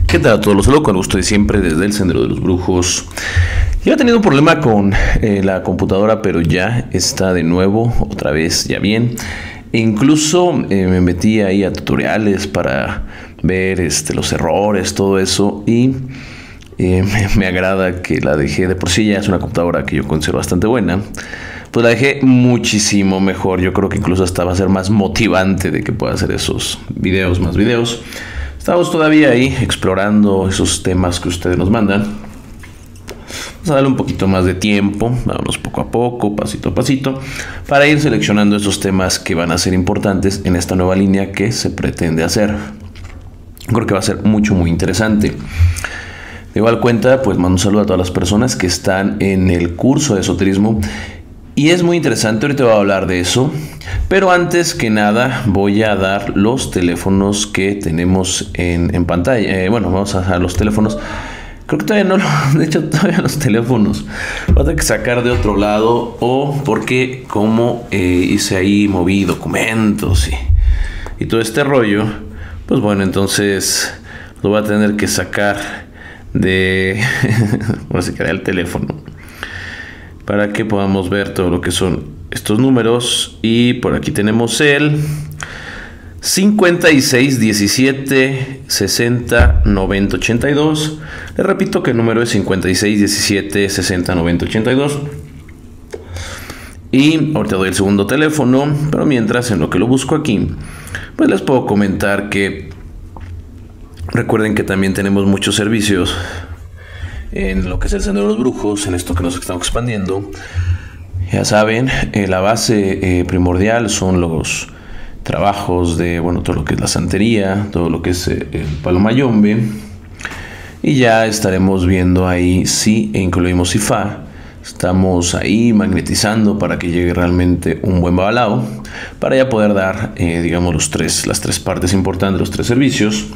¿Qué tal a todos? Los saludo con gusto de siempre desde el Sendero de los Brujos. Yo he tenido un problema con la computadora, pero ya está de nuevo, otra vez ya bien. E incluso me metí ahí a tutoriales para ver los errores, todo eso. Y me agrada que la dejé, de por sí ya es una computadora que yo considero bastante buena. Pues la dejé muchísimo mejor. Yo creo que incluso hasta va a ser más motivante de que pueda hacer esos videos, más videos. Estamos todavía ahí explorando esos temas que ustedes nos mandan. Vamos a darle un poquito más de tiempo, vámonos poco a poco, pasito a pasito, para ir seleccionando esos temas que van a ser importantes en esta nueva línea que se pretende hacer. Creo que va a ser muy interesante. De igual cuenta, pues mando un saludo a todas las personas que están en el curso de esoterismo. Y es muy interesante, ahorita voy a hablar de eso. Pero antes que nada voy a dar los teléfonos que tenemos en pantalla. Bueno, vamos a dejar los teléfonos. Creo que todavía no lo... De hecho, todavía los teléfonos voy a tener que sacar de otro lado. O porque como hice ahí, moví documentos y todo este rollo. Pues bueno, entonces lo voy a tener que sacar de... Bueno, se queda el teléfono, para que podamos ver todo lo que son estos números. Y por aquí tenemos el 56 17 60 90 82. Le repito que el número es 56 17 60 90 82. Y ahorita doy el segundo teléfono, pero mientras, en lo que lo busco aquí, pues les puedo comentar que recuerden que también tenemos muchos servicios en lo que es el Sendero de los Brujos, en esto que nos estamos expandiendo. Ya saben, la base primordial son los trabajos de, bueno, todo lo que es la santería, todo lo que es el palo mayombe. Y ya estaremos viendo ahí si incluimos Ifá. Estamos ahí magnetizando para que llegue realmente un buen babalao, para ya poder dar, digamos, las tres partes importantes, los tres servicios.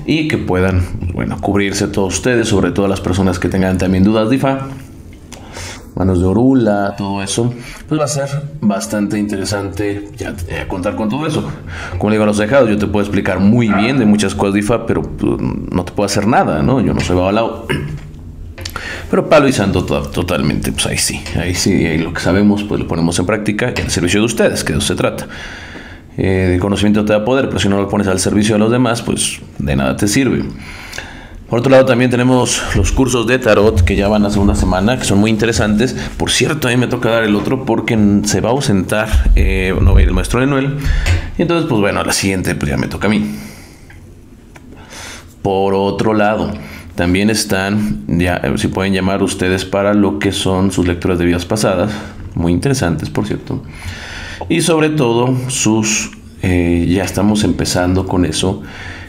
Y que puedan, bueno, cubrirse todos ustedes, sobre todo las personas que tengan también dudas de Ifá, manos de Orula, todo eso. Pues va a ser bastante interesante ya contar con todo eso. Como le digo a los dejados, yo te puedo explicar muy bien de muchas cosas de Ifá, pero pues, no te puedo hacer nada, ¿no? Yo no soy babalao. Pero palo y santo totalmente, pues ahí lo que sabemos, pues lo ponemos en práctica y al servicio de ustedes, que de eso se trata. El conocimiento te da poder, pero si no lo pones al servicio de los demás, pues de nada te sirve. Por otro lado, también tenemos los cursos de tarot que ya van a segunda semana, que son muy interesantes. Por cierto, a mí me toca dar el otro porque se va a ausentar, no va a ir el maestro Lenuel. Y entonces, pues bueno, a la siguiente pues ya me toca a mí. Por otro lado, también están, ya si pueden llamar ustedes para lo que son sus lecturas de vidas pasadas, muy interesantes, por cierto. Y sobre todo ya estamos empezando con eso.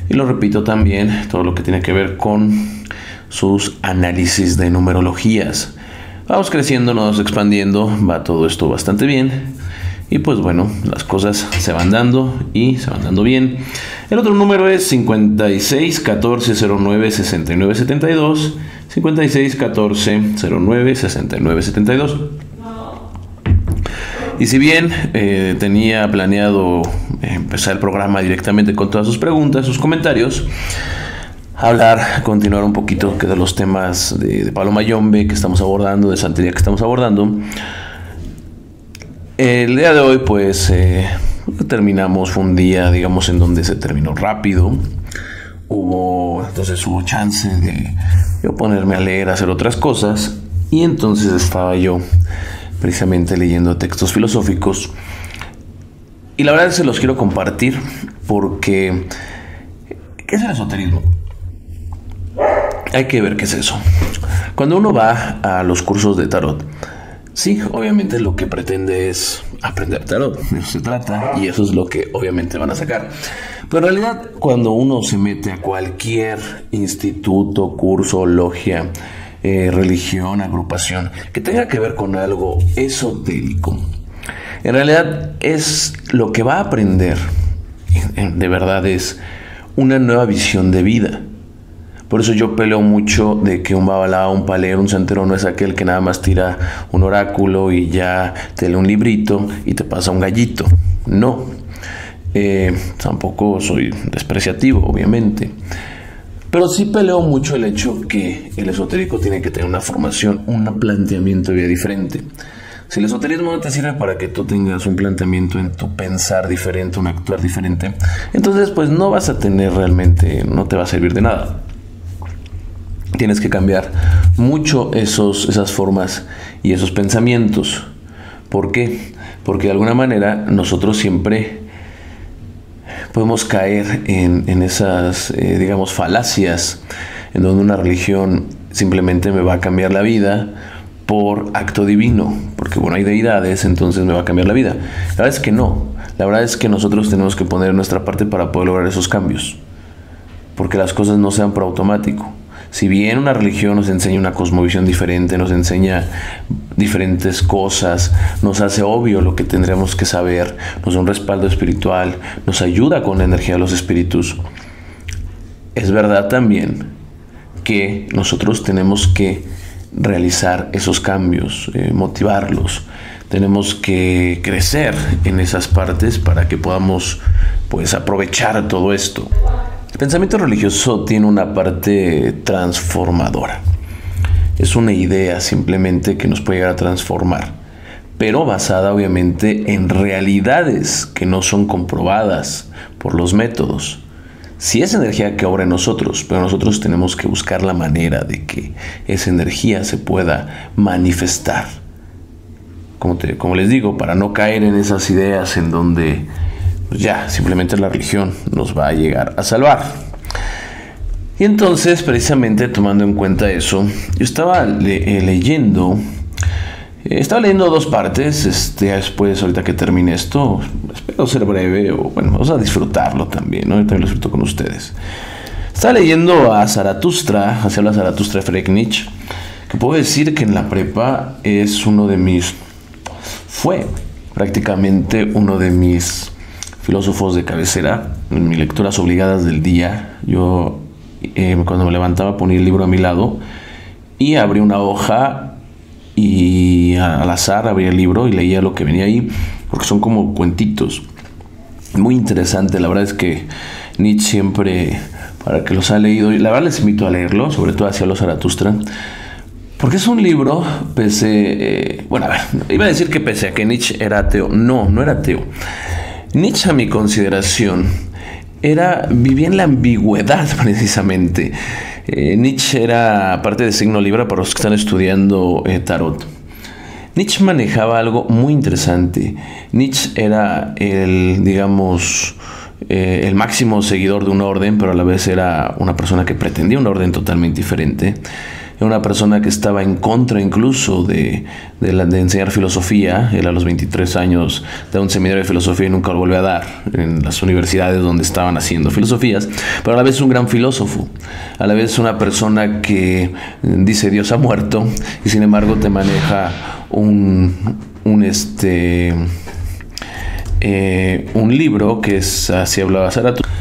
Y lo repito también, todo lo que tiene que ver con sus análisis de numerologías. Vamos creciendo, nos vamos expandiendo, va todo esto bastante bien. Y pues bueno, las cosas se van dando y se van dando bien. El otro número es 56 14 09 69 72. 56 14 09 69 72. Y si bien tenía planeado empezar el programa directamente con todas sus preguntas, sus comentarios, continuar un poquito de los temas de palo mayombe que estamos abordando, de santería que estamos abordando. El día de hoy, pues, terminamos, fue un día, digamos, en donde se terminó rápido. Entonces hubo chance de yo ponerme a leer, a hacer otras cosas. Y entonces estaba yo precisamente leyendo textos filosóficos, y la verdad se los quiero compartir porque ¿qué es el esoterismo? Hay que ver qué es eso. Cuando uno va a los cursos de tarot, sí, obviamente lo que pretende es aprender tarot, de eso se trata, y eso es lo que obviamente van a sacar. Pero en realidad, cuando uno se mete a cualquier instituto, curso, logia, religión, agrupación que tenga que ver con algo esotérico, en realidad es lo que va a aprender, de verdad, es una nueva visión de vida. Por eso yo peleo mucho de que un babalao, un palero, un santero no es aquel que nada más tira un oráculo y ya te lee un librito y te pasa un gallito. No, tampoco soy despreciativo, obviamente. Pero sí peleo mucho el hecho que el esotérico tiene que tener una formación, un planteamiento de vida diferente. Si el esoterismo no te sirve para que tú tengas un planteamiento en tu pensar diferente, un actuar diferente, entonces pues no vas a tener realmente, no te va a servir de nada. Tienes que cambiar mucho esas formas y esos pensamientos. ¿Por qué? Porque de alguna manera nosotros siempre podemos caer en esas, digamos, falacias en donde una religión simplemente me va a cambiar la vida por acto divino, porque bueno, hay deidades, entonces me va a cambiar la vida. La verdad es que no, la verdad es que nosotros tenemos que poner nuestra parte para poder lograr esos cambios, porque las cosas no sean por automático. Si bien una religión nos enseña una cosmovisión diferente, nos enseña diferentes cosas, nos hace obvio lo que tendremos que saber, nos da un respaldo espiritual, nos ayuda con la energía de los espíritus, es verdad también que nosotros tenemos que realizar esos cambios, motivarlos. Tenemos que crecer en esas partes para que podamos pues aprovechar todo esto. El pensamiento religioso tiene una parte transformadora. Es una idea simplemente que nos puede llegar a transformar, pero basada obviamente en realidades que no son comprobadas por los métodos. Sí es energía que obra en nosotros, pero nosotros tenemos que buscar la manera de que esa energía se pueda manifestar. Como les digo, para no caer en esas ideas en donde pues ya simplemente la religión nos va a llegar a salvar. Y entonces, precisamente tomando en cuenta eso, yo estaba leyendo dos partes. Después, ahorita que termine esto, espero ser breve, o bueno, vamos a disfrutarlo también, ¿no? Yo también lo disfruto con ustedes. Estaba leyendo a Zaratustra, hacia la Zaratustra de Friedrich Nietzsche, que puedo decir que en la prepa fue prácticamente uno de mis filósofos de cabecera, en mis lecturas obligadas del día. Yo cuando me levantaba ponía el libro a mi lado y abría una hoja y al azar abría el libro y leía lo que venía ahí, porque son como cuentitos. Muy interesante, la verdad es que Nietzsche siempre, para que los ha leído, y la verdad les invito a leerlo, sobre todo hacia los Zaratustra, porque es un libro, iba a decir que pese a que Nietzsche era ateo, no era ateo. Nietzsche, a mi consideración, vivía en la ambigüedad precisamente. Nietzsche era parte de signo Libra para los que están estudiando tarot. Nietzsche manejaba algo muy interesante. Nietzsche era el máximo seguidor de una orden, pero a la vez era una persona que pretendía una orden totalmente diferente. Era una persona que estaba en contra incluso de enseñar filosofía. Él a los 23 años da un seminario de filosofía y nunca lo vuelve a dar en las universidades donde estaban haciendo filosofías, pero a la vez un gran filósofo, a la vez una persona que dice Dios ha muerto y sin embargo te maneja un libro que es Así hablaba Zaratustra,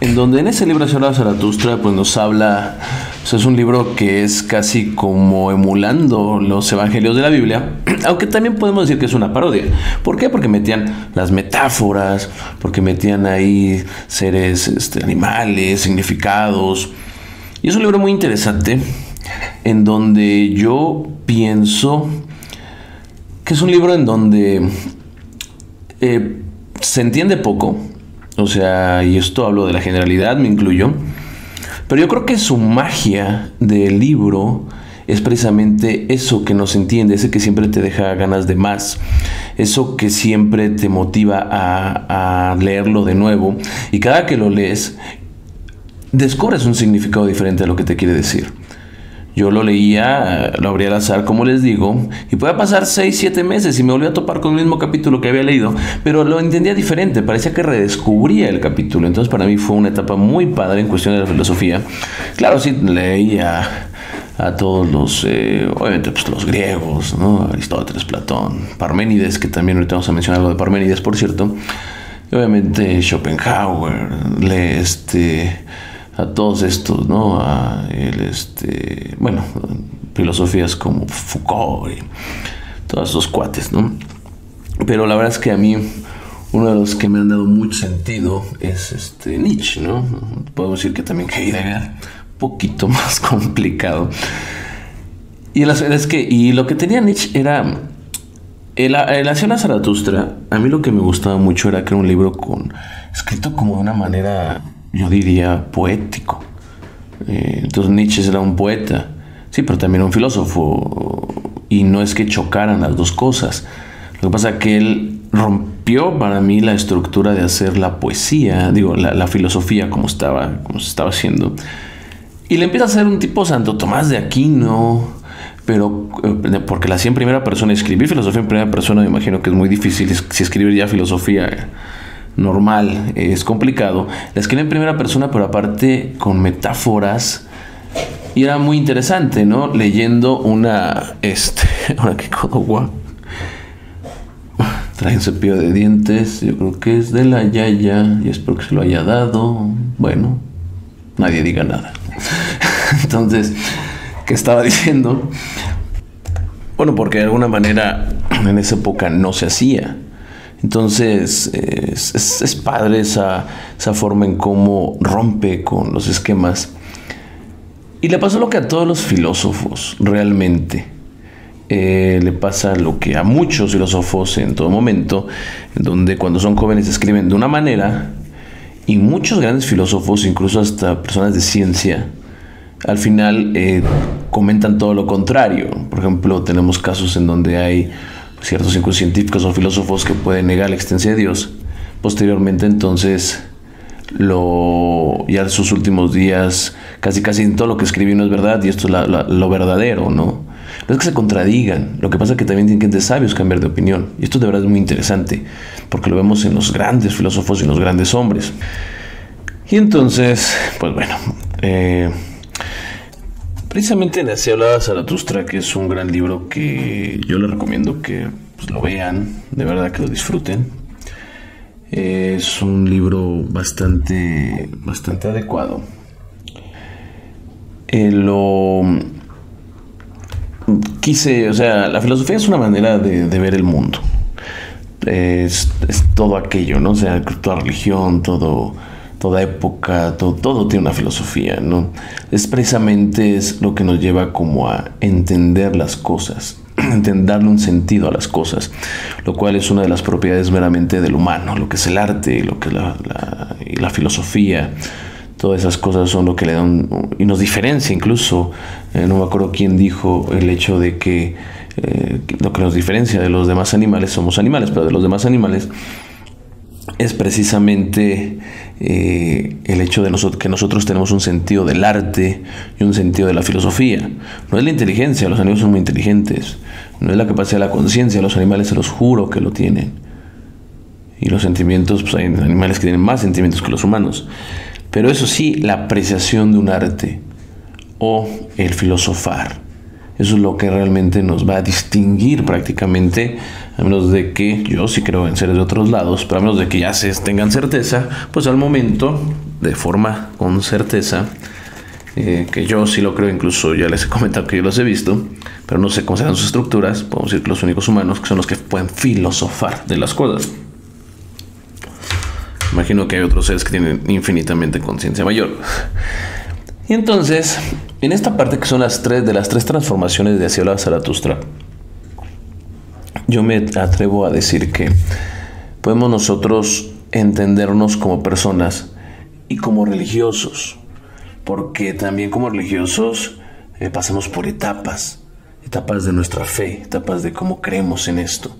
en donde en ese libro Así hablaba Zaratustra pues nos habla. Es un libro que es casi como emulando los evangelios de la Biblia, aunque también podemos decir que es una parodia. ¿Por qué? Porque metían las metáforas, porque metían ahí seres, animales, significados. Y es un libro muy interesante, en donde yo pienso que es un libro en donde se entiende poco. O sea, y esto hablo de la generalidad, me incluyo. Pero yo creo que su magia del libro es precisamente eso que no se entiende, ese que siempre te deja ganas de más, eso que siempre te motiva a leerlo de nuevo. Y cada que lo lees, descubres un significado diferente a lo que te quiere decir. Yo lo leía, lo abría al azar, como les digo, y podía pasar 6-7 meses y me volví a topar con el mismo capítulo que había leído, pero lo entendía diferente, parecía que redescubría el capítulo. Entonces para mí fue una etapa muy padre en cuestión de la filosofía. Claro, sí, leía a todos los, obviamente pues los griegos, ¿no? Aristóteles, Platón, Parménides, que también ahorita vamos a mencionar algo de Parménides, por cierto. Y obviamente Schopenhauer, a todos estos, ¿no? Filosofías como Foucault y todos esos cuates, ¿no? Pero la verdad es que a mí uno de los que me han dado mucho sentido es Nietzsche, ¿no? Podemos decir que también Heidegger, poquito más complicado. Y la verdad es que, y lo que tenía Nietzsche era el Hacia la Zaratustra. A mí lo que me gustaba mucho era que era un libro escrito como de una manera, yo diría, poético. Entonces Nietzsche era un poeta, sí, pero también un filósofo, y no es que chocaran las dos cosas. Lo que pasa es que él rompió para mí la estructura de hacer la poesía, la filosofía como se estaba haciendo, y le empieza a hacer un tipo Santo Tomás de Aquino, pero porque la hacía en primera persona. Escribir filosofía en primera persona me imagino que es muy difícil. Si escribir ya filosofía normal es complicado. La escribí en primera persona, pero aparte con metáforas, y era muy una ¿no? Leyendo una que Kodogwa trae un cepillo de dientes, yo creo que es de la Yaya, y espero que se lo haya dado. Bueno, nadie diga nada. Entonces, ¿qué estaba diciendo? Bueno, porque de alguna manera en esa época no se hacía. Entonces es padre esa forma en cómo rompe con los esquemas. Y le pasó lo que a todos los filósofos realmente. Le pasa lo que a muchos filósofos en todo momento, en donde cuando son jóvenes escriben de una manera, y muchos grandes filósofos, incluso hasta personas de ciencia, al final comentan todo lo contrario. Por ejemplo, tenemos casos en donde hay ciertos científicos o filósofos que pueden negar la existencia de Dios. Posteriormente, entonces, ya en sus últimos días, casi todo lo que escribió no es verdad, y esto es lo verdadero, ¿no? No es que se contradigan, lo que pasa es que también tienen gente sabios cambiar de opinión. Y esto de verdad es muy interesante, porque lo vemos en los grandes filósofos y en los grandes hombres. Y entonces, pues bueno, precisamente en Hacia la Zaratustra, que es un gran libro que yo les recomiendo que lo vean, de verdad que lo disfruten. Es un libro bastante adecuado. La filosofía es una manera de ver el mundo. Es todo aquello, ¿no? O sea, toda religión, toda época, todo tiene una filosofía, ¿no? Precisamente lo que nos lleva como a entender las cosas, darle un sentido a las cosas, lo cual es una de las propiedades meramente del humano, lo que es el arte, lo que es la filosofía. Todas esas cosas son lo que le dan y nos diferencia incluso. No me acuerdo quién dijo el hecho de que lo que nos diferencia de los demás animales, somos animales, pero de los demás animales es precisamente el hecho de que nosotros tenemos un sentido del arte y un sentido de la filosofía. No es la inteligencia, los animales son muy inteligentes. No es la capacidad de la conciencia, los animales se los juro que lo tienen. Y los sentimientos, pues hay animales que tienen más sentimientos que los humanos. Pero eso sí, la apreciación de un arte o el filosofar, eso es lo que realmente nos va a distinguir prácticamente, a menos de que, yo sí creo en seres de otros lados, pero a menos de que ya tengan certeza, pues al momento, de forma con certeza, que yo sí lo creo, incluso ya les he comentado que yo los he visto, pero no sé cómo serán sus estructuras. Podemos decir que los únicos humanos que son los que pueden filosofar de las cosas. Imagino que hay otros seres que tienen infinitamente conciencia mayor. Y entonces, en esta parte que son las tres transformaciones de Hacia la Zaratustra, yo me atrevo a decir que podemos nosotros entendernos como personas y como religiosos, porque también como religiosos pasamos por etapas de nuestra fe, etapas de cómo creemos en esto.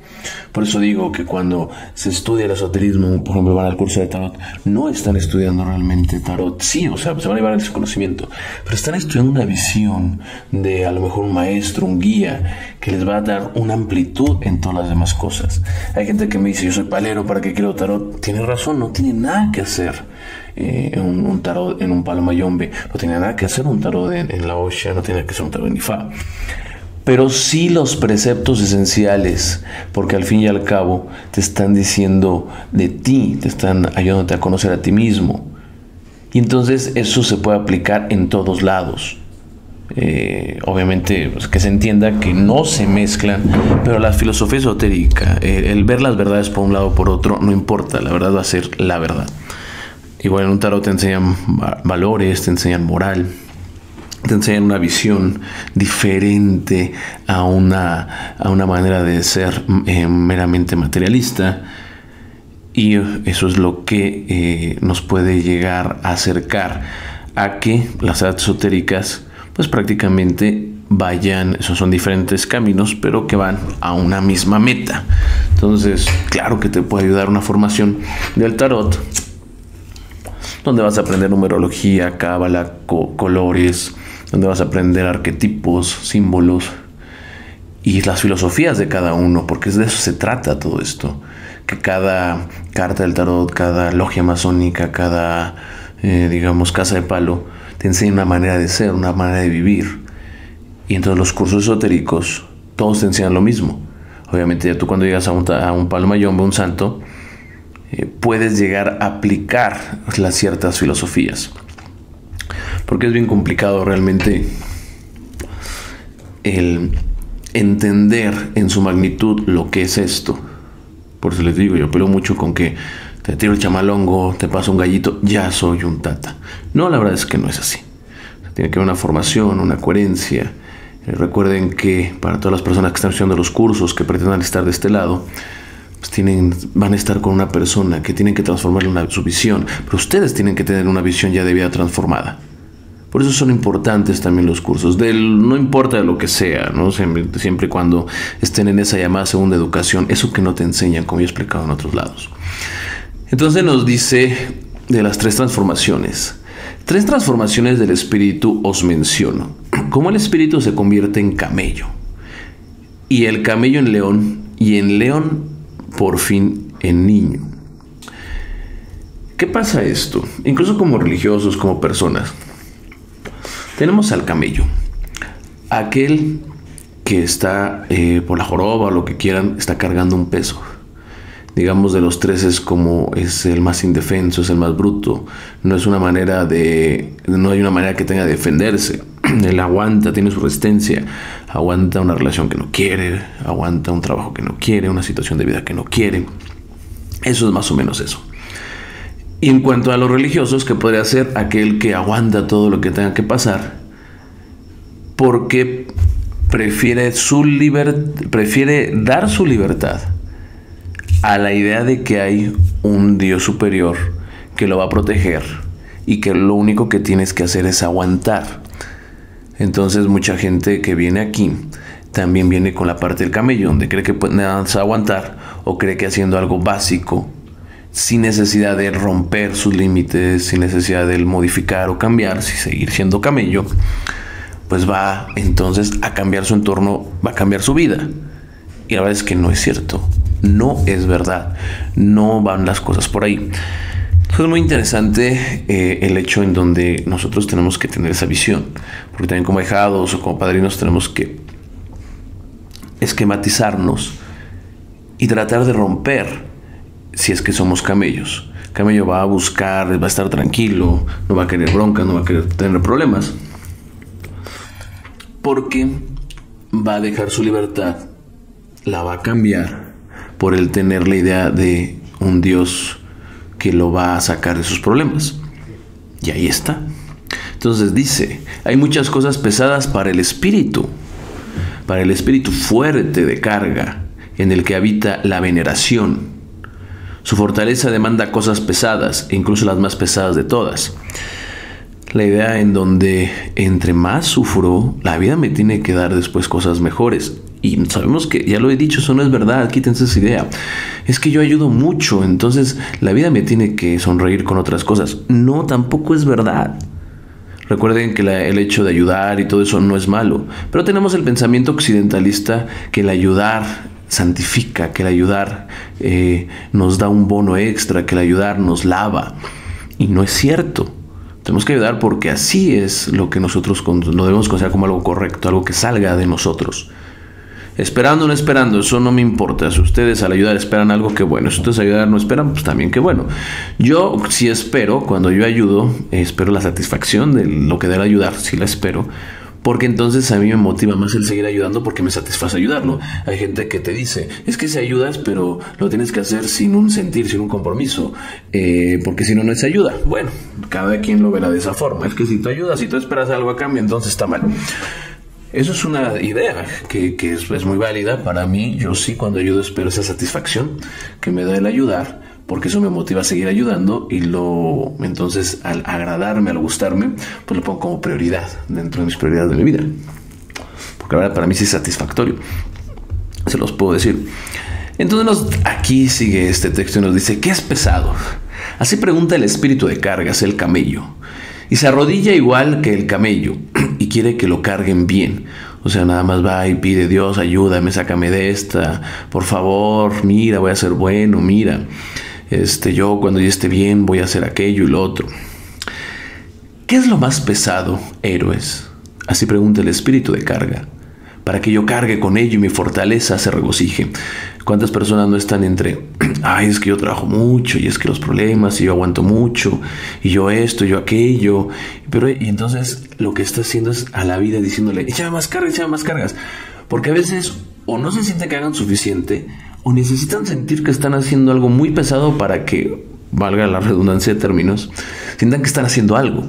Por eso digo que cuando se estudia el esoterismo, por ejemplo, van al curso de tarot, no están estudiando realmente tarot. Sí, o sea, se van a llevar ese conocimiento, pero están estudiando una visión de a lo mejor un maestro, un guía, que les va a dar una amplitud en todas las demás cosas. Hay gente que me dice, yo soy palero, ¿para qué quiero tarot? Tiene razón, no tiene nada que hacer un tarot en un palo mayombe, no tiene nada que hacer un tarot en la Osha, no tiene que hacer un tarot en Ifá. Pero sí los preceptos esenciales, porque al fin y al cabo te están diciendo de ti, te están ayudándote a conocer a ti mismo. Y entonces eso se puede aplicar en todos lados. Obviamente pues, que se entienda que no se mezclan, pero la filosofía esotérica, el ver las verdades por un lado o por otro, no importa, la verdad va a ser la verdad. Igual en un tarot te enseñan valores, te enseñan moral, te enseñan una visión diferente a una manera de ser meramente materialista. Y eso es lo que nos puede llegar a acercar a que las artes esotéricas pues prácticamente vayan, esos son diferentes caminos, pero que van a una misma meta. Entonces, claro que te puede ayudar una formación del tarot, donde vas a aprender numerología, cábala, colores, donde vas a aprender arquetipos, símbolos y las filosofías de cada uno, porque de eso se trata todo esto. Que cada carta del tarot, cada logia masónica, cada, digamos, casa de palo, te enseña una manera de ser, una manera de vivir. Y entonces los cursos esotéricos, todos te enseñan lo mismo. Obviamente ya tú cuando llegas a un palo mayombe, un santo, puedes llegar a aplicar las ciertas filosofías. Porque es bien complicado realmente el entender en su magnitud lo que es esto. Por eso les digo, yo peleo mucho con que te tiro el chamalongo, te paso un gallito, ya soy un tata. No, la verdad es que no es así. Tiene que haber una formación, una coherencia. Recuerden que para todas las personas que están estudiando los cursos, que pretendan estar de este lado, pues van a estar con una persona que tienen que transformarle su visión. Pero ustedes tienen que tener una visión ya de vida transformada. Por eso son importantes también los cursos. No importa lo que sea, ¿no? Siempre y cuando estén en esa llamada segunda educación, eso que no te enseñan, como yo he explicado en otros lados. Entonces nos dice de las 3 transformaciones. 3 transformaciones del espíritu os menciono. Cómo el espíritu se convierte en camello. Y el camello en león. Y en león, por fin, en niño. ¿Qué pasa esto? Incluso como religiosos, como personas. Tenemos al camello, aquel que está por la joroba o lo que quieran, está cargando un peso. Digamos de los 3 es el más indefenso, es el más bruto. No hay una manera que tenga de defenderse. Él aguanta, tiene su resistencia, aguanta una relación que no quiere, aguanta un trabajo que no quiere, una situación de vida que no quiere. Eso es más o menos eso. Y en cuanto a los religiosos, que podría ser aquel que aguanta todo lo que tenga que pasar, porque prefiere dar su libertad a la idea de que hay un Dios superior que lo va a proteger y que lo único que tienes que hacer es aguantar. Entonces mucha gente que viene aquí también viene con la parte del camello, donde cree que puede aguantar o cree que haciendo algo básico, sin necesidad de romper sus límites, sin necesidad de modificar o cambiar, si seguir siendo camello, pues va entonces a cambiar su entorno, va a cambiar su vida. Y la verdad es que no es cierto, no es verdad, no van las cosas por ahí. Entonces es muy interesante el hecho en donde nosotros tenemos que tener esa visión, porque también como ahijados o como padrinos tenemos que esquematizarnos y tratar de romper. Si es que somos camellos. Camello va a buscar, va a estar tranquilo, no va a querer broncas, no va a querer tener problemas, porque va a dejar su libertad, la va a cambiar por el tener la idea de un Dios que lo va a sacar de sus problemas. Y ahí está. Entonces dice, hay muchas cosas pesadas para el espíritu fuerte de carga, en el que habita la veneración. Su fortaleza demanda cosas pesadas, incluso las más pesadas de todas. La idea en donde entre más sufro, la vida me tiene que dar después cosas mejores. Y sabemos que, ya lo he dicho, eso no es verdad, quítense esa idea. Es que yo ayudo mucho, entonces la vida me tiene que sonreír con otras cosas. No, tampoco es verdad. Recuerden que el hecho de ayudar y todo eso no es malo. Pero tenemos el pensamiento occidentalista que el ayudar santifica, que el ayudar nos da un bono extra, que el ayudar nos lava. Y no es cierto. Tenemos que ayudar porque así es lo que nosotros lo debemos considerar como algo correcto, algo que salga de nosotros. Esperando o no esperando, eso no me importa. Si ustedes al ayudar esperan algo, que bueno. Si ustedes al ayudar no esperan, pues también que bueno. Yo sí espero, cuando yo ayudo, espero la satisfacción de lo que da el ayudar, sí la espero, Porque entonces a mí me motiva más el seguir ayudando porque me satisface ayudarlo. Hay gente que te dice, es que si ayudas, pero lo tienes que hacer sin un sentir, sin un compromiso, porque si no, no es ayuda. Bueno, cada quien lo verá de esa forma. Es que si tú ayudas, si tú esperas algo a cambio, entonces está mal. Eso es una idea que es muy válida para mí. Yo sí, cuando ayudo, espero esa satisfacción que me da el ayudar, porque eso me motiva a seguir ayudando y entonces al agradarme, al gustarme, pues lo pongo como prioridad dentro de mis prioridades de mi vida. Porque la verdad para mí sí es satisfactorio. Se los puedo decir. Entonces aquí sigue este texto y nos dice, ¿qué es pesado? Así pregunta el espíritu de cargas, el camello. Y se arrodilla igual que el camello y quiere que lo carguen bien. O sea, nada más va y pide, Dios, ayúdame, sácame de esta. Por favor, mira, voy a ser bueno, mira. Yo cuando ya esté bien voy a hacer aquello y lo otro. ¿Qué es lo más pesado, héroes? Así pregunta el espíritu de carga, para que yo cargue con ello y mi fortaleza se regocije. ¿Cuántas personas no están entre, ay, es que yo trabajo mucho y es que los problemas y yo aguanto mucho y yo esto, yo aquello? Y entonces lo que está haciendo es a la vida diciéndole, échame más cargas. Porque a veces o no se siente que hagan suficiente, o necesitan sentir que están haciendo algo muy pesado para que, valga la redundancia de términos, sientan que están haciendo algo,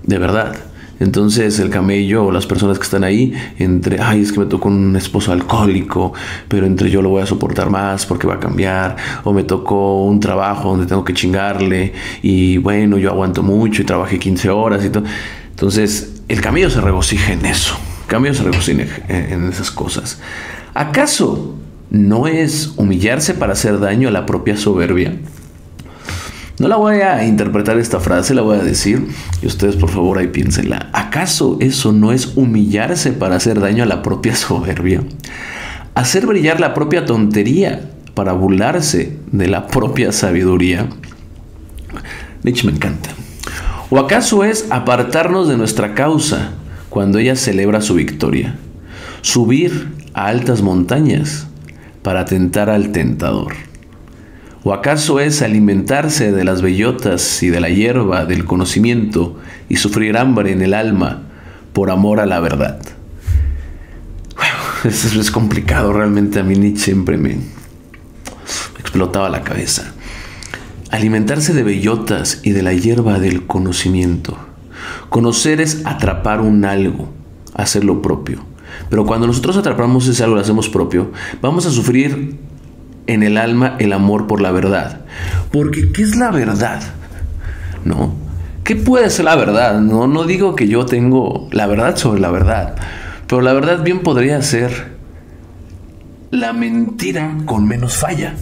de verdad. Entonces el camello o las personas que están ahí, entre, ay, es que me tocó un esposo alcohólico, pero entre yo lo voy a soportar más porque va a cambiar, o me tocó un trabajo donde tengo que chingarle, y bueno, yo aguanto mucho y trabajé 15 horas y todo. Entonces el camello se regocija en eso, el camello se regocija en esas cosas. ¿Acaso no es humillarse para hacer daño a la propia soberbia? No la voy a interpretar esta frase, la voy a decir y ustedes por favor ahí piénsenla. ¿Acaso eso no es humillarse para hacer daño a la propia soberbia? Hacer brillar la propia tontería para burlarse de la propia sabiduría. Nietzsche me encanta. ¿O acaso es apartarnos de nuestra causa cuando ella celebra su victoria? Subir a altas montañas para tentar al tentador. ¿O acaso es alimentarse de las bellotas y de la hierba del conocimiento y sufrir hambre en el alma por amor a la verdad? Bueno, eso es complicado, realmente a mí Nietzsche siempre me explotaba la cabeza. Alimentarse de bellotas y de la hierba del conocimiento. Conocer es atrapar un algo, hacerlo propio. Pero cuando nosotros atrapamos ese algo, lo hacemos propio, vamos a sufrir en el alma el amor por la verdad. Porque ¿qué es la verdad? ¿No? ¿Qué puede ser la verdad? No digo que yo tengo la verdad sobre la verdad, pero la verdad bien podría ser la mentira con menos falla.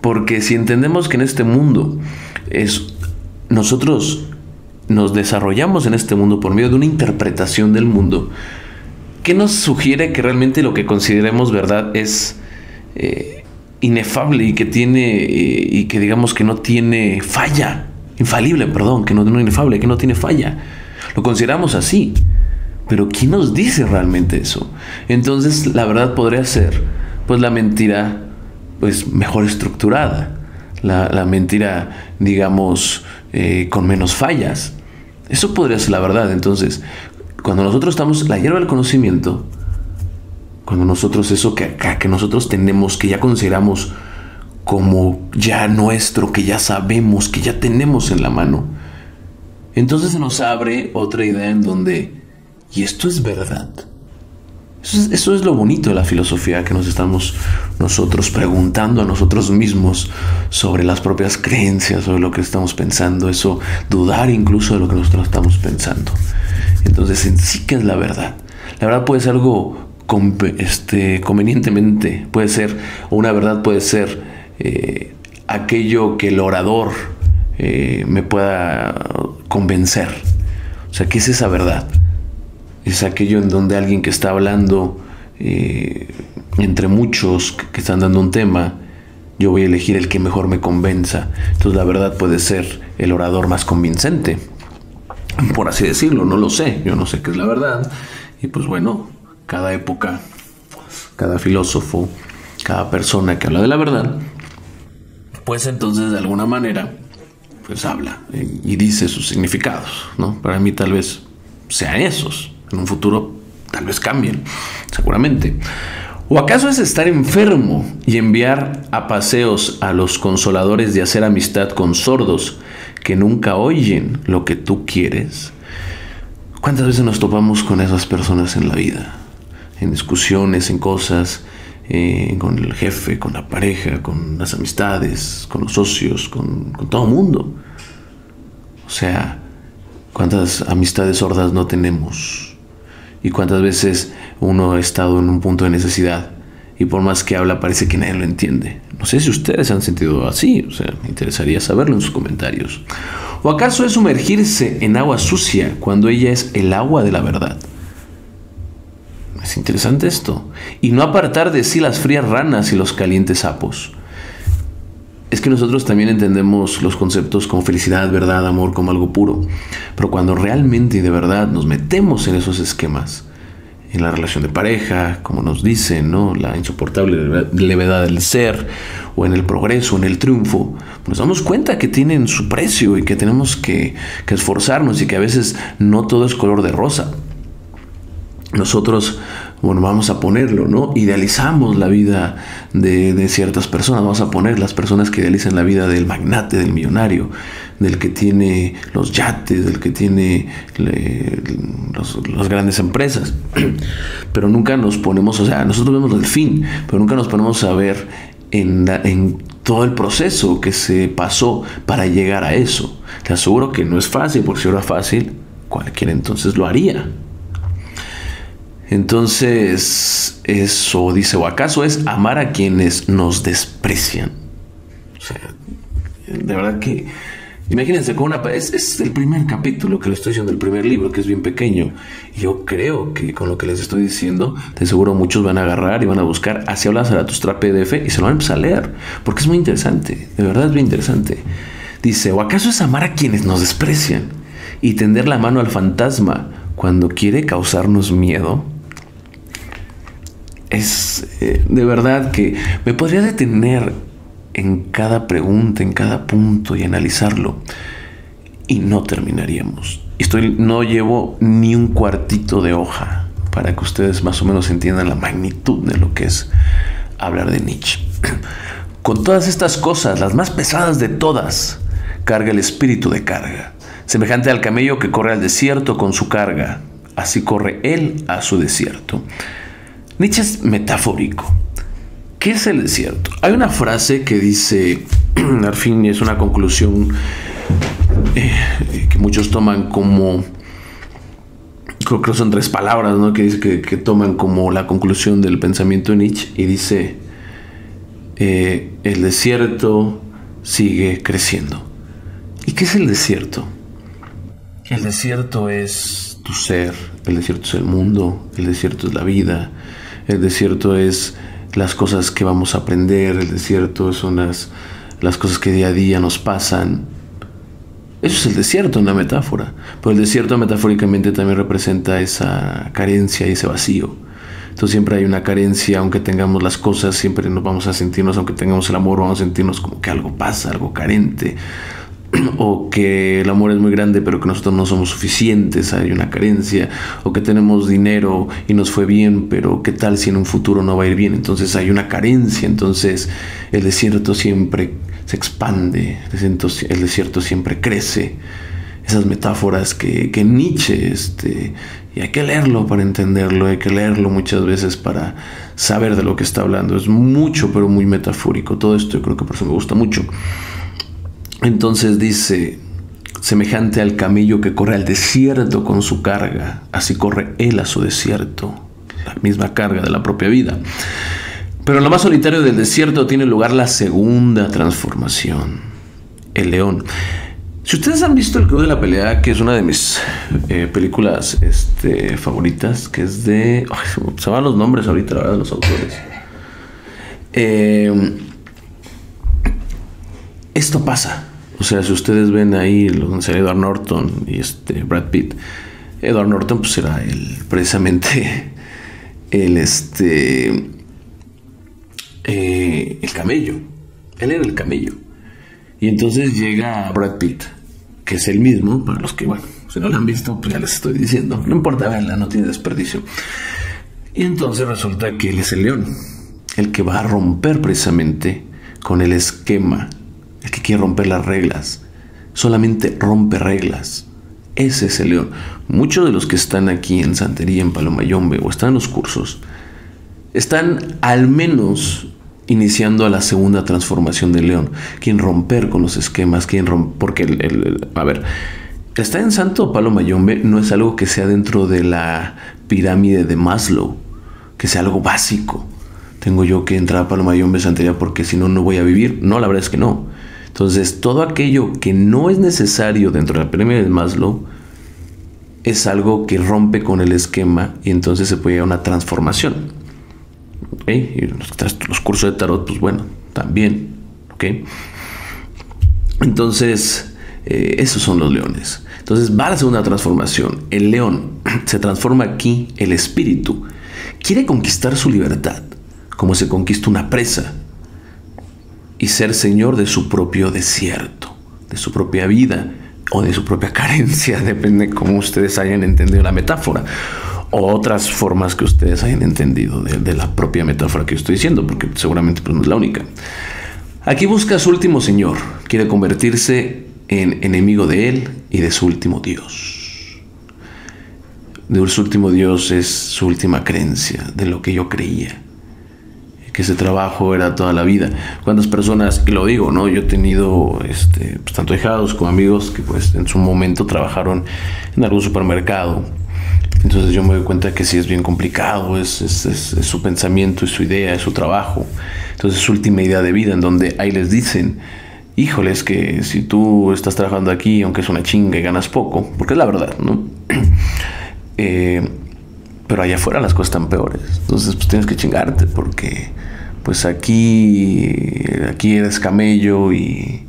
Porque si entendemos que en este mundo nosotros nos desarrollamos en este mundo por medio de una interpretación del mundo, ¿qué nos sugiere que realmente lo que consideremos verdad es inefable y que tiene y que digamos que no tiene falla? Infalible, perdón, que no inefable, que no tiene falla. Lo consideramos así. Pero ¿quién nos dice realmente eso? Entonces la verdad podría ser pues la mentira pues mejor estructurada, la mentira digamos con menos fallas. Eso podría ser la verdad. Entonces cuando nosotros estamos la hierba del conocimiento, cuando nosotros eso que nosotros tenemos, que ya consideramos como ya nuestro, que ya sabemos, que ya tenemos en la mano, entonces se nos abre otra idea en donde, ¿y esto es verdad? Eso es lo bonito de la filosofía, que nos estamos nosotros preguntando a nosotros mismos sobre las propias creencias, sobre lo que estamos pensando, eso, dudar incluso de lo que nosotros estamos pensando. Entonces, en sí, ¿qué es la verdad? La verdad puede ser algo convenientemente, puede ser, o una verdad puede ser aquello que el orador me pueda convencer. O sea, ¿qué es esa verdad? Es aquello en donde alguien que está hablando entre muchos que están dando un tema, yo voy a elegir el que mejor me convenza. Entonces la verdad puede ser el orador más convincente, por así decirlo. No lo sé, yo no sé qué es la verdad. Y pues bueno, cada época, cada filósofo, cada persona que habla de la verdad, pues entonces de alguna manera pues habla y dice sus significados, ¿no? Para mí tal vez sean esos. En un futuro tal vez cambien, seguramente. ¿O acaso es estar enfermo y enviar a paseos a los consoladores de hacer amistad con sordos que nunca oyen lo que tú quieres? ¿Cuántas veces nos topamos con esas personas en la vida? En discusiones, en cosas, con el jefe, con la pareja, con las amistades, con los socios, con todo el mundo. O sea, ¿cuántas amistades sordas no tenemos? Y cuántas veces uno ha estado en un punto de necesidad y por más que habla parece que nadie lo entiende. No sé si ustedes se han sentido así, o sea, me interesaría saberlo en sus comentarios. ¿O acaso es sumergirse en agua sucia cuando ella es el agua de la verdad? Es interesante esto. Y no apartar de sí las frías ranas y los calientes sapos. Es que nosotros también entendemos los conceptos como felicidad, verdad, amor como algo puro. Pero cuando realmente y de verdad nos metemos en esos esquemas, en la relación de pareja, como nos dicen, ¿no? La insoportable levedad del ser, o en el progreso, en el triunfo, nos damos cuenta que tienen su precio y que tenemos que esforzarnos y que a veces no todo es color de rosa. Nosotros, bueno, vamos a ponerlo, ¿no? Idealizamos la vida de ciertas personas. Vamos a poner las personas que idealizan la vida del magnate, del millonario, del que tiene los yates, del que tiene las grandes empresas. Pero nunca nos ponemos, o sea, nosotros vemos el fin, pero nunca nos ponemos a ver en todo el proceso que se pasó para llegar a eso. Te aseguro que no es fácil, porque si fuera fácil, cualquiera entonces lo haría. Entonces, eso dice, ¿o acaso es amar a quienes nos desprecian? O sea, de verdad que, imagínense, es el primer capítulo que le estoy diciendo, el primer libro, que es bien pequeño. Yo creo que con lo que les estoy diciendo, de seguro muchos van a agarrar y van a buscar Así habla Zaratustra PDF y se lo van a empezar a leer, porque es muy interesante, de verdad es bien interesante. Dice, ¿o acaso es amar a quienes nos desprecian y tender la mano al fantasma cuando quiere causarnos miedo? Es de verdad que me podría detener en cada pregunta, en cada punto y analizarlo y no terminaríamos. No llevo ni un cuartito de hoja para que ustedes más o menos entiendan la magnitud de lo que es hablar de Nietzsche. Con todas estas cosas, las más pesadas de todas, carga el espíritu de carga. Semejante al camello que corre al desierto con su carga, así corre él a su desierto. Nietzsche es metafórico. ¿Qué es el desierto? Hay una frase que dice, al fin es una conclusión que muchos toman como, creo que son 3 palabras, ¿no? Que dice que toman como la conclusión del pensamiento de Nietzsche y dice, el desierto sigue creciendo. ¿Y qué es el desierto? El desierto es tu ser, el desierto es el mundo, el desierto es la vida, el desierto es las cosas que vamos a aprender, el desierto son las cosas que día a día nos pasan. Eso es el desierto, una metáfora. Pero el desierto metafóricamente también representa esa carencia y ese vacío. Entonces siempre hay una carencia, aunque tengamos las cosas, siempre nos vamos a sentirnos, aunque tengamos el amor, vamos a sentirnos como que algo pasa, algo carente. O que el amor es muy grande pero que nosotros no somos suficientes, hay una carencia. O que tenemos dinero y nos fue bien, pero qué tal si en un futuro no va a ir bien, entonces hay una carencia. Entonces el desierto siempre se expande, el desierto siempre crece. Esas metáforas que Nietzsche, y hay que leerlo para entenderlo, hay que leerlo muchas veces para saber de lo que está hablando. Es mucho pero muy metafórico todo esto, yo creo que por eso me gusta mucho. Entonces dice, semejante al camello que corre al desierto con su carga, así corre él a su desierto, la misma carga de la propia vida. Pero en lo más solitario del desierto tiene lugar la segunda transformación, el león. Si ustedes han visto El Club de la Pelea, que es una de mis películas favoritas, que es de... se van los nombres ahorita, la verdad, de los autores. Esto pasa. O sea, si ustedes ven ahí donde sale Edward Norton y Brad Pitt, Edward Norton pues era precisamente el camello. Él era el camello. Y entonces llega Brad Pitt, que es el mismo, para los que, bueno, Si no la han visto, pues ya les estoy diciendo. No importa verla, no tiene desperdicio. Y entonces resulta que él es el león, el que va a romper precisamente con el esquema, el que quiere romper las reglas. Solamente rompe reglas. Ese es el león. Muchos de los que están aquí en Santería, en Palomayombe, o están en los cursos, están al menos iniciando a la segunda transformación del león. Quieren romper con los esquemas, quieren romper, porque a ver, estar en Santo Palomayombe no es algo que sea dentro de la pirámide de Maslow, que sea algo básico. Tengo yo que entrar a Palomayombe Santería porque si no, no voy a vivir. No, la verdad es que no. Entonces, todo aquello que no es necesario dentro de la pirámide de Maslow es algo que rompe con el esquema y entonces se puede llegar a una transformación. ¿Okay? Y los cursos de tarot, pues bueno, también. ¿Okay? Entonces, esos son los leones. Entonces, va a la segunda transformación. El león se transforma aquí, el espíritu. Quiere conquistar su libertad, como se conquista una presa, y ser señor de su propio desierto, de su propia vida o de su propia carencia, depende de cómo ustedes hayan entendido la metáfora, o otras formas que ustedes hayan entendido de la propia metáfora que yo estoy diciendo, porque seguramente pues, no es la única. Aquí busca a su último señor, quiere convertirse en enemigo de él y de su último Dios. De su último Dios es su última creencia, de lo que yo creía, que ese trabajo era toda la vida. ¿Cuántas personas, y lo digo, ¿no? Yo he tenido pues, tanto hijados como amigos que pues en su momento trabajaron en algún supermercado. Entonces yo me doy cuenta que sí es bien complicado, es su pensamiento, es su idea, es su trabajo. Entonces es su última idea de vida, en donde ahí les dicen, híjole, es que si tú estás trabajando aquí, aunque es una chinga y ganas poco, porque es la verdad, ¿no? Pero allá afuera las cosas están peores. Entonces pues tienes que chingarte porque pues aquí eres camello y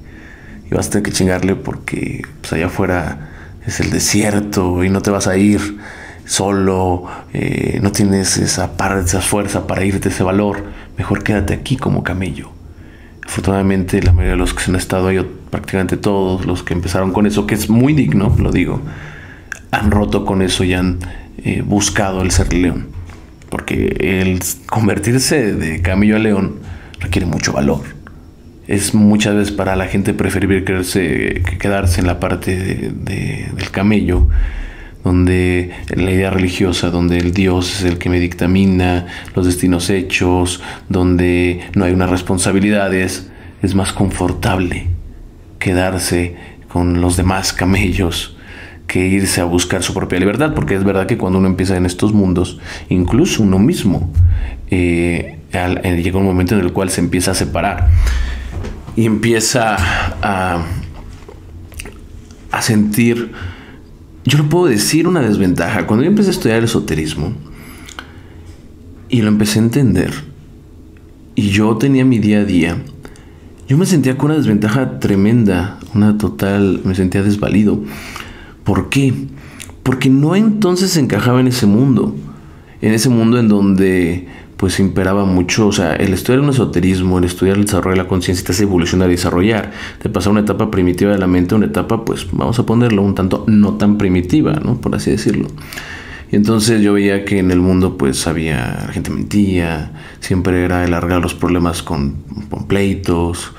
vas a tener que chingarle porque pues allá afuera es el desierto y no te vas a ir solo, no tienes esa fuerza para irte, ese valor. Mejor quédate aquí como camello. Afortunadamente la mayoría de los que se han estado ahí, prácticamente todos los que empezaron con eso, que es muy digno, lo digo, han roto con eso y han buscado el ser león, porque el convertirse de camello a león requiere mucho valor. Es muchas veces para la gente preferible quedarse en la parte del camello, donde la idea religiosa, donde el Dios es el que me dictamina los destinos hechos, donde no hay unas responsabilidades. Es más confortable quedarse con los demás camellos que irse a buscar su propia libertad, porque es verdad que cuando uno empieza en estos mundos, incluso uno mismo, llega un momento en el cual se empieza a separar y empieza a sentir, yo lo puedo decir, una desventaja. Cuando yo empecé a estudiar el esoterismo y lo empecé a entender y yo tenía mi día a día, yo me sentía con una desventaja tremenda, me sentía desvalido. ¿Por qué? Porque no entonces encajaba en ese mundo en donde pues imperaba mucho, o sea, el estudiar un esoterismo, el estudiar el desarrollo de la conciencia te hace evolucionar y desarrollar, de pasar una etapa primitiva de la mente a una etapa, pues vamos a ponerlo un tanto no tan primitiva, ¿no? Por así decirlo. Y entonces yo veía que en el mundo pues la gente mentía, siempre era el arreglar los problemas con pleitos,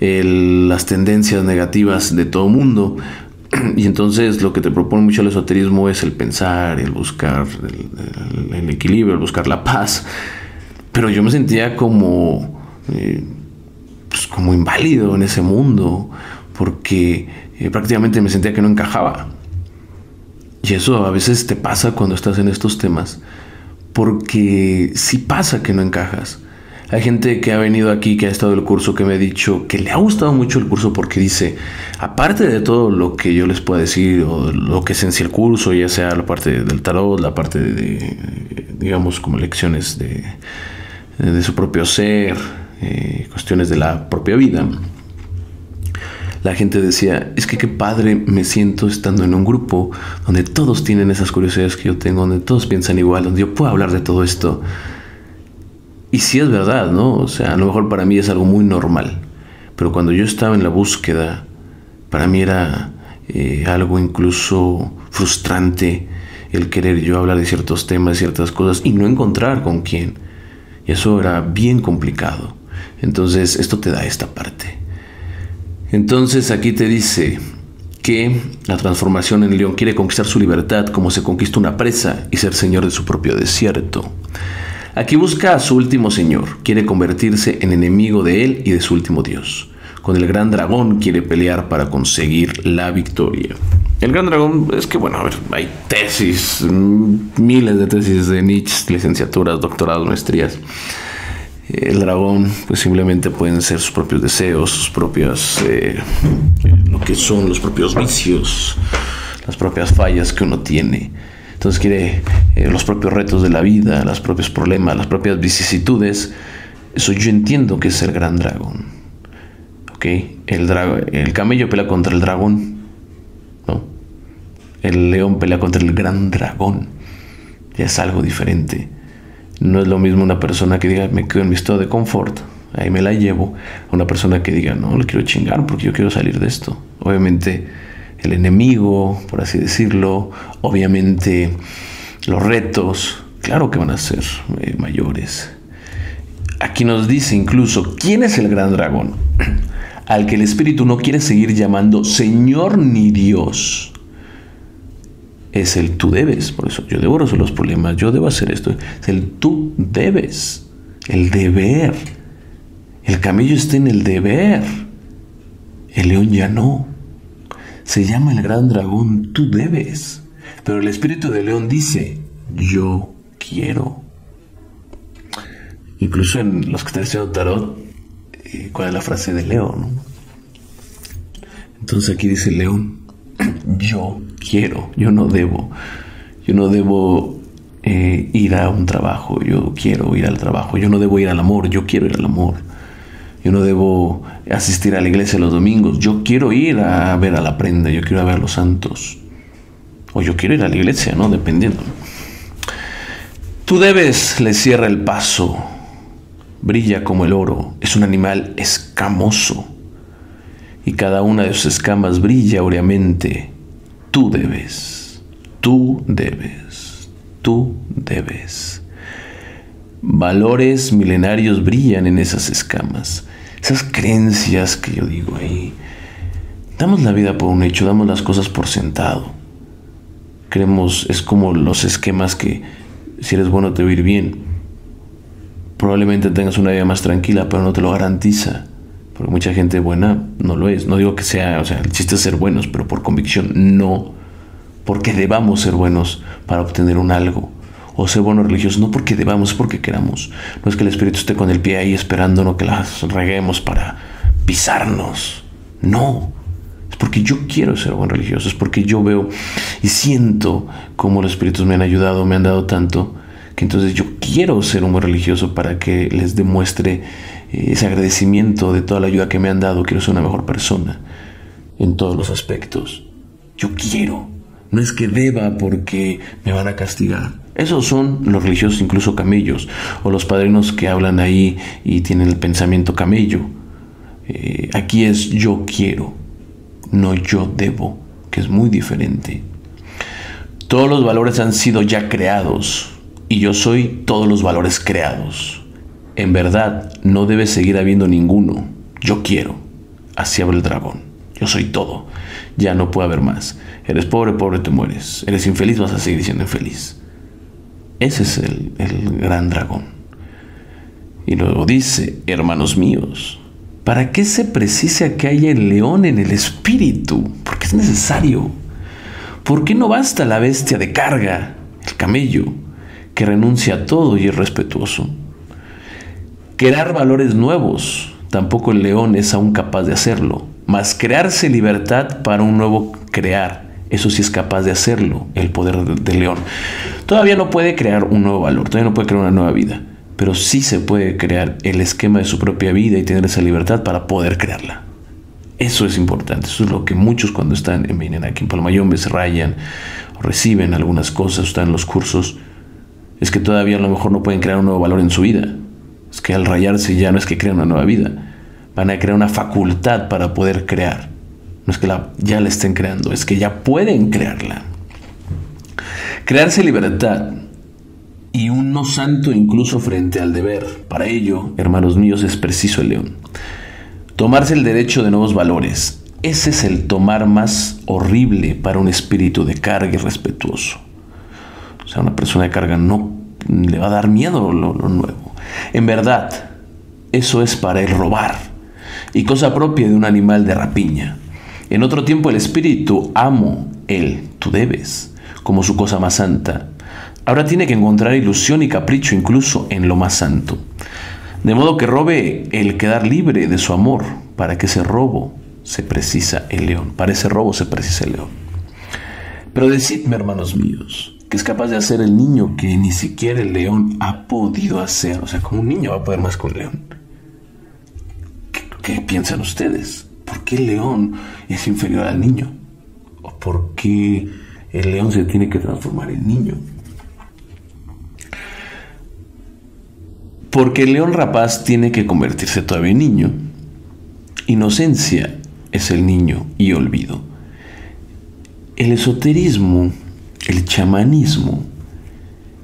las tendencias negativas de todo mundo. Y entonces lo que te propone mucho el esoterismo es el pensar, el buscar el equilibrio, el buscar la paz. Pero yo me sentía como inválido en ese mundo, porque prácticamente me sentía que no encajaba. Y eso a veces te pasa cuando estás en estos temas, porque sí pasa que no encajas. Hay gente que ha venido aquí, que ha estado en el curso, que me ha dicho que le ha gustado mucho el curso porque dice, aparte de todo lo que yo les pueda decir, o lo que es en sí el curso, ya sea la parte del tarot, la parte digamos, como lecciones de su propio ser, cuestiones de la propia vida, la gente decía, es que qué padre me siento estando en un grupo donde todos tienen esas curiosidades que yo tengo, donde todos piensan igual, donde yo puedo hablar de todo esto. Y sí es verdad, ¿no? O sea, a lo mejor para mí es algo muy normal. Pero cuando yo estaba en la búsqueda, para mí era algo incluso frustrante el querer yo hablar de ciertos temas, ciertas cosas y no encontrar con quién. Y eso era bien complicado. Entonces esto te da esta parte. Entonces aquí te dice que la transformación en León quiere conquistar su libertad como se conquista una presa y ser señor de su propio desierto. Aquí busca a su último señor, quiere convertirse en enemigo de él y de su último dios. Con el gran dragón quiere pelear para conseguir la victoria. El gran dragón es que, bueno, a ver, hay tesis, miles de tesis de Nietzsche, licenciaturas, doctorados, maestrías. El dragón, pues simplemente pueden ser sus propios deseos, sus propias, lo que son los propios vicios, las propias fallas que uno tiene. Entonces quiere los propios retos de la vida, los propios problemas, las propias vicisitudes. Eso yo entiendo que es el gran dragón. ¿Ok? El camello pelea contra el dragón, ¿no? El león pelea contra el gran dragón. Ya es algo diferente. No es lo mismo una persona que diga, me quedo en mi estado de confort, ahí me la llevo, a una persona que diga, no, le quiero chingar porque yo quiero salir de esto. Obviamente el enemigo, por así decirlo, obviamente los retos, claro que van a ser mayores. Aquí nos dice incluso, ¿quién es el gran dragón? Al que el espíritu no quiere seguir llamando Señor ni Dios. Es el tú debes, por eso yo debo resolver los problemas, yo debo hacer esto. Es el tú debes, el deber. El camello está en el deber, el león ya no. Se llama el gran dragón, tú debes. Pero el espíritu del león dice, yo quiero. Incluso en los que están estudiando tarot, ¿cuál es la frase de Leo, no? Entonces aquí dice el león, yo quiero, yo no debo ir a un trabajo, yo quiero ir al trabajo, yo no debo ir al amor, yo quiero ir al amor, yo no debo asistir a la iglesia los domingos, yo quiero ir a ver a la prenda, yo quiero ir a ver a los santos, o yo quiero ir a la iglesia, ¿no? Dependiendo. Tú debes, le cierra el paso, brilla como el oro, es un animal escamoso, y cada una de sus escamas brilla aureamente. Tú debes, tú debes, tú debes. Valores milenarios brillan en esas escamas. Esas creencias que yo digo ahí. Damos la vida por un hecho, damos las cosas por sentado. Creemos, es como los esquemas que si eres bueno te va a ir bien. Probablemente tengas una vida más tranquila, pero no te lo garantiza. Porque mucha gente buena no lo es. No digo que sea, o sea, el chiste es ser buenos, pero por convicción, no. Porque debamos ser buenos para obtener un algo. O ser buenos religiosos, no porque debamos, es porque queramos. No es que el espíritu esté con el pie ahí esperándonos que las reguemos para pisarnos. No. Es porque yo quiero ser buen religioso. Es porque yo veo y siento cómo los espíritus me han ayudado, me han dado tanto, que entonces yo quiero ser un buen religioso para que les demuestre ese agradecimiento de toda la ayuda que me han dado. Quiero ser una mejor persona en todos los aspectos. Yo quiero. No es que deba porque me van a castigar. Esos son los religiosos, incluso camellos, o los padrinos que hablan ahí y tienen el pensamiento camello. Aquí es yo quiero, no yo debo, que es muy diferente. Todos los valores han sido ya creados y yo soy todos los valores creados. En verdad, no debe seguir habiendo ninguno. Yo quiero. Así habla el dragón. Yo soy todo. Ya no puede haber más. Eres pobre, pobre te mueres. Eres infeliz, vas a seguir siendo infeliz. Ese es el gran dragón. Y luego dice, hermanos míos, ¿para qué se precisa que haya el león en el espíritu? Porque es necesario. ¿Por qué no basta la bestia de carga, el camello, que renuncia a todo y es respetuoso? Crear valores nuevos, tampoco el león es aún capaz de hacerlo, mas crearse libertad para un nuevo crear, eso sí es capaz de hacerlo, el poder del león. Todavía no puede crear un nuevo valor, todavía no puede crear una nueva vida, pero sí se puede crear el esquema de su propia vida y tener esa libertad para poder crearla. Eso es importante, eso es lo que muchos cuando vienen aquí en Palmayombe se rayan, o reciben algunas cosas, están en los cursos, es que todavía a lo mejor no pueden crear un nuevo valor en su vida. Es que al rayarse ya no es que crean una nueva vida, van a crear una facultad para poder crear. No es que ya la estén creando, es que ya pueden crearla. Crearse libertad y un no santo incluso frente al deber. Para ello, hermanos míos, es preciso el león. Tomarse el derecho de nuevos valores. Ese es el tomar más horrible para un espíritu de carga y respetuoso. O sea, una persona de carga no le va a dar miedo lo nuevo. En verdad, eso es para él robar y cosa propia de un animal de rapiña. En otro tiempo el espíritu, amo, él, tú debes, como su cosa más santa. Ahora tiene que encontrar ilusión y capricho incluso en lo más santo. De modo que robe el quedar libre de su amor. Para que ese robo se precisa el león. Para ese robo se precisa el león. Pero decidme, hermanos míos, que es capaz de hacer el niño que ni siquiera el león ha podido hacer. O sea, como un niño va a poder más que un león. ¿Qué piensan ustedes? ¿Por qué el león es inferior al niño? ¿O por qué el león se tiene que transformar en niño? Porque el león rapaz tiene que convertirse todavía en niño. Inocencia es el niño y olvido. El esoterismo, el chamanismo,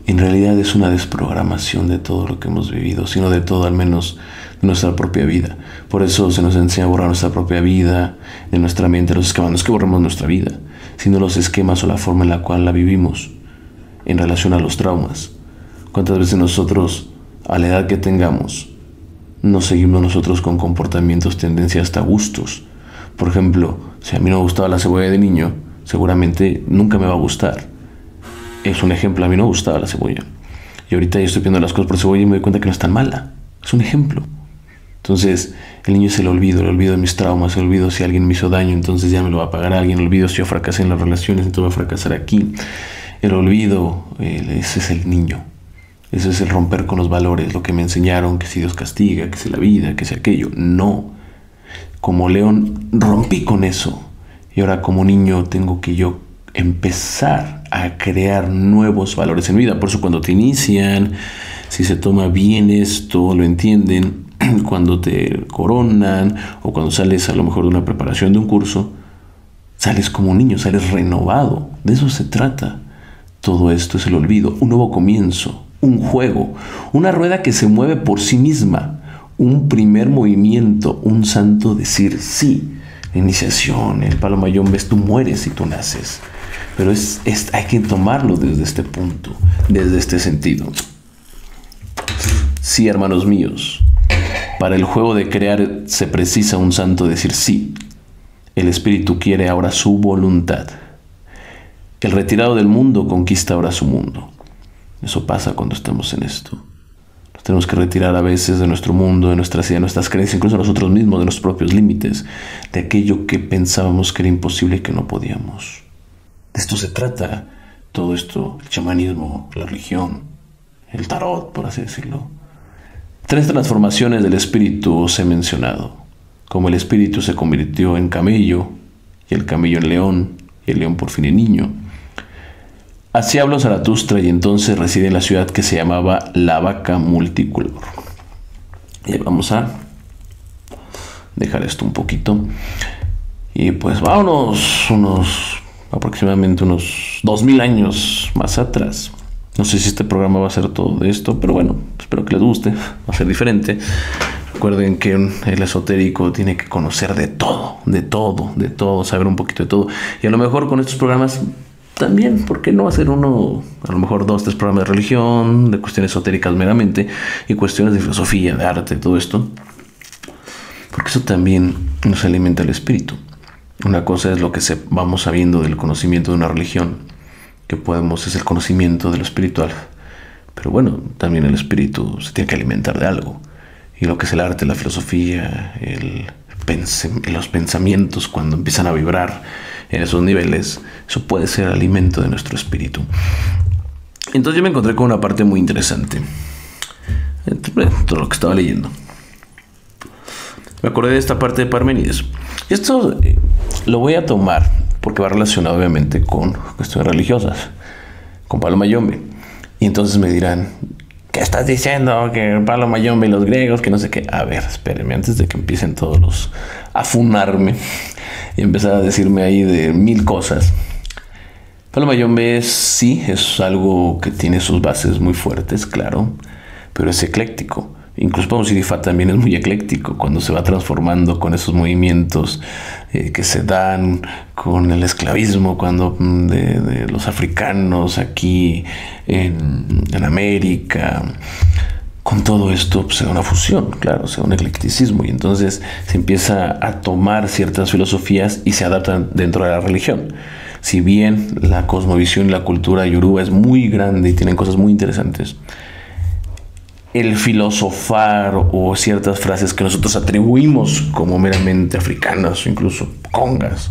en realidad es una desprogramación de todo lo que hemos vivido, sino de todo, al menos de nuestra propia vida. Por eso se nos enseña a borrar nuestra propia vida, de nuestra mente, los esquemas. No es que borremos nuestra vida, sino los esquemas o la forma en la cual la vivimos en relación a los traumas. ¿Cuántas veces nosotros, a la edad que tengamos, nos seguimos nosotros con comportamientos, tendencias, hasta gustos? Por ejemplo, si a mí no me gustaba la cebolla de niño, seguramente nunca me va a gustar. Es un ejemplo, a mí no me gustaba la cebolla. Y ahorita yo estoy viendo las cosas por cebolla y me doy cuenta que no es tan mala. Es un ejemplo. Entonces, el niño es el olvido de mis traumas, el olvido si alguien me hizo daño, entonces ya me lo va a pagar alguien, el olvido si yo fracasé en las relaciones, entonces voy a fracasar aquí. El olvido, ese es el niño. Ese es el romper con los valores, lo que me enseñaron, que si Dios castiga, que si la vida, que si aquello. No. Como león rompí con eso. Y ahora como niño tengo que yo empezar a crear nuevos valores en mi vida. Por eso cuando te inician, si se toma bien esto, lo entienden, cuando te coronan o cuando sales a lo mejor de una preparación de un curso, sales como un niño, sales renovado. De eso se trata. Todo esto es el olvido, un nuevo comienzo, un juego, una rueda que se mueve por sí misma, un primer movimiento, un santo decir sí. La iniciación, el palo mayón, ves, tú mueres y tú naces. Pero hay que tomarlo desde este punto, desde este sentido. Sí, hermanos míos, para el juego de crear se precisa un santo decir sí. El espíritu quiere ahora su voluntad. El retirado del mundo conquista ahora su mundo. Eso pasa cuando estamos en esto. Nos tenemos que retirar a veces de nuestro mundo, de nuestras ideas, de nuestras creencias, incluso de nosotros mismos, de nuestros propios límites, de aquello que pensábamos que era imposible y que no podíamos. De esto se trata todo esto, el chamanismo, la religión, el tarot, por así decirlo. 3 transformaciones del espíritu os he mencionado. Como el espíritu se convirtió en camello, y el camello en león, y el león por fin en niño. Así habló Zaratustra, y entonces reside en la ciudad que se llamaba la Vaca Multicolor. Y vamos a dejar esto un poquito. Y pues vámonos aproximadamente unos 2000 años más atrás. No sé si este programa va a ser todo de esto, pero bueno, espero que les guste. Va a ser diferente. Recuerden que el esotérico tiene que conocer de todo, saber un poquito de todo. Y a lo mejor con estos programas también, ¿por qué no hacer uno, a lo mejor 2, 3 programas de religión, de cuestiones esotéricas meramente, y cuestiones de filosofía, de arte, todo esto? Porque eso también nos alimenta el espíritu. Una cosa es lo que vamos sabiendo del conocimiento de una religión, que es el conocimiento de lo espiritual. Pero bueno, también el espíritu se tiene que alimentar de algo. Y lo que es el arte, la filosofía, los pensamientos, cuando empiezan a vibrar en esos niveles, eso puede ser alimento de nuestro espíritu. Entonces yo me encontré con una parte muy interesante. Todo lo que estaba leyendo. Me acordé de esta parte de Parménides. Y esto lo voy a tomar porque va relacionado obviamente con cuestiones religiosas, con Palo Mayombe. Y entonces me dirán, ¿qué estás diciendo? Que Palo Mayombe y los griegos, que no sé qué. A ver, espérenme, antes de que empiecen todos a funarme. y empezar a decirme ahí de mil cosas. Palo Mayombe sí es algo que tiene sus bases muy fuertes, claro, pero es ecléctico. Incluso Pablo Sirifa también es muy ecléctico cuando se va transformando con esos movimientos que se dan con el esclavismo, cuando de los africanos aquí en América. Con todo esto pues, se da una fusión, claro, se da un eclecticismo, y entonces se empieza a tomar ciertas filosofías y se adaptan dentro de la religión. Si bien la cosmovisión y la cultura yoruba es muy grande y tienen cosas muy interesantes, el filosofar o ciertas frases que nosotros atribuimos como meramente africanas o incluso congas,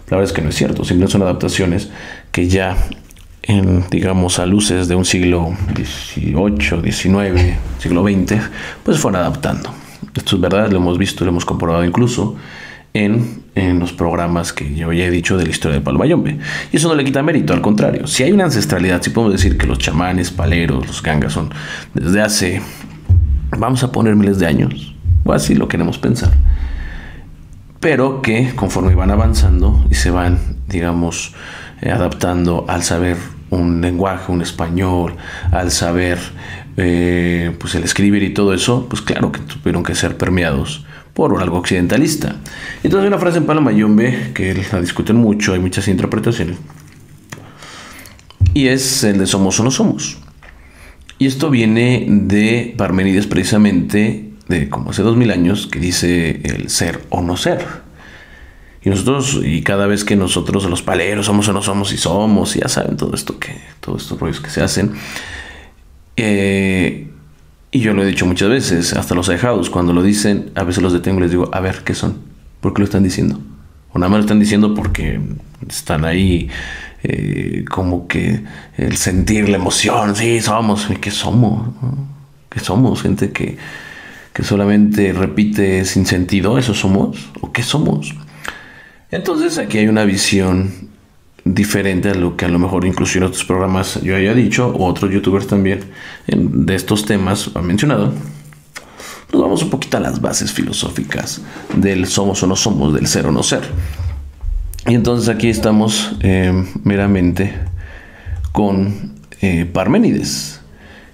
la verdad es que no es cierto. Simplemente son adaptaciones que ya digamos a luces de un siglo XVIII, XIX, siglo XX, pues fueron adaptando. Esto es verdad, lo hemos visto, lo hemos comprobado incluso en los programas que yo ya he dicho de la historia de Palo Mayombe. Y eso no le quita mérito, al contrario. Si hay una ancestralidad, si podemos decir que los chamanes, paleros, los gangas son desde hace, vamos a poner miles de años, o así lo queremos pensar, pero que conforme van avanzando y se van, digamos, adaptando al saber un lenguaje, un español, al saber pues el escribir y todo eso, pues claro que tuvieron que ser permeados por algo occidentalista. Entonces hay una frase en Palo Mayombe que la discuten mucho, hay muchas interpretaciones, y es el de somos o no somos. Y esto viene de Parménides, precisamente, de como hace 2000 años, que dice el ser o no ser. Y nosotros, y cada vez que nosotros los paleros somos o no somos y somos, y ya saben todos estos rollos que se hacen. Y yo lo he dicho muchas veces, hasta los ahijados, cuando lo dicen, a veces los detengo y les digo, a ver, ¿qué son? ¿Por qué lo están diciendo? O nada más lo están diciendo porque están ahí, como que el sentir la emoción, sí, somos, ¿qué somos? ¿Qué somos? Gente que solamente repite sin sentido, ¿eso somos? ¿O qué somos? Entonces aquí hay una visión diferente a lo que a lo mejor incluso en otros programas yo haya dicho, o otros youtubers también de estos temas han mencionado. Nos vamos un poquito a las bases filosóficas del somos o no somos, del ser o no ser. Y entonces aquí estamos meramente con Parménides,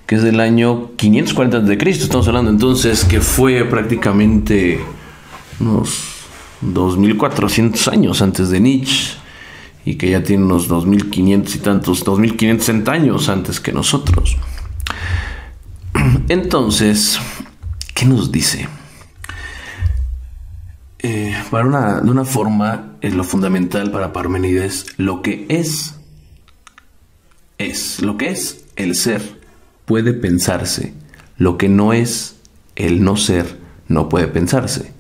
que es del año 540 a.C. Estamos hablando entonces que fue prácticamente unos 2400 años antes de Nietzsche, y que ya tiene unos 2500 y tantos, 2560 años antes que nosotros. Entonces, ¿qué nos dice? De una forma, lo fundamental para Parménides, lo que es lo que es el ser puede pensarse, lo que no es el no ser no puede pensarse.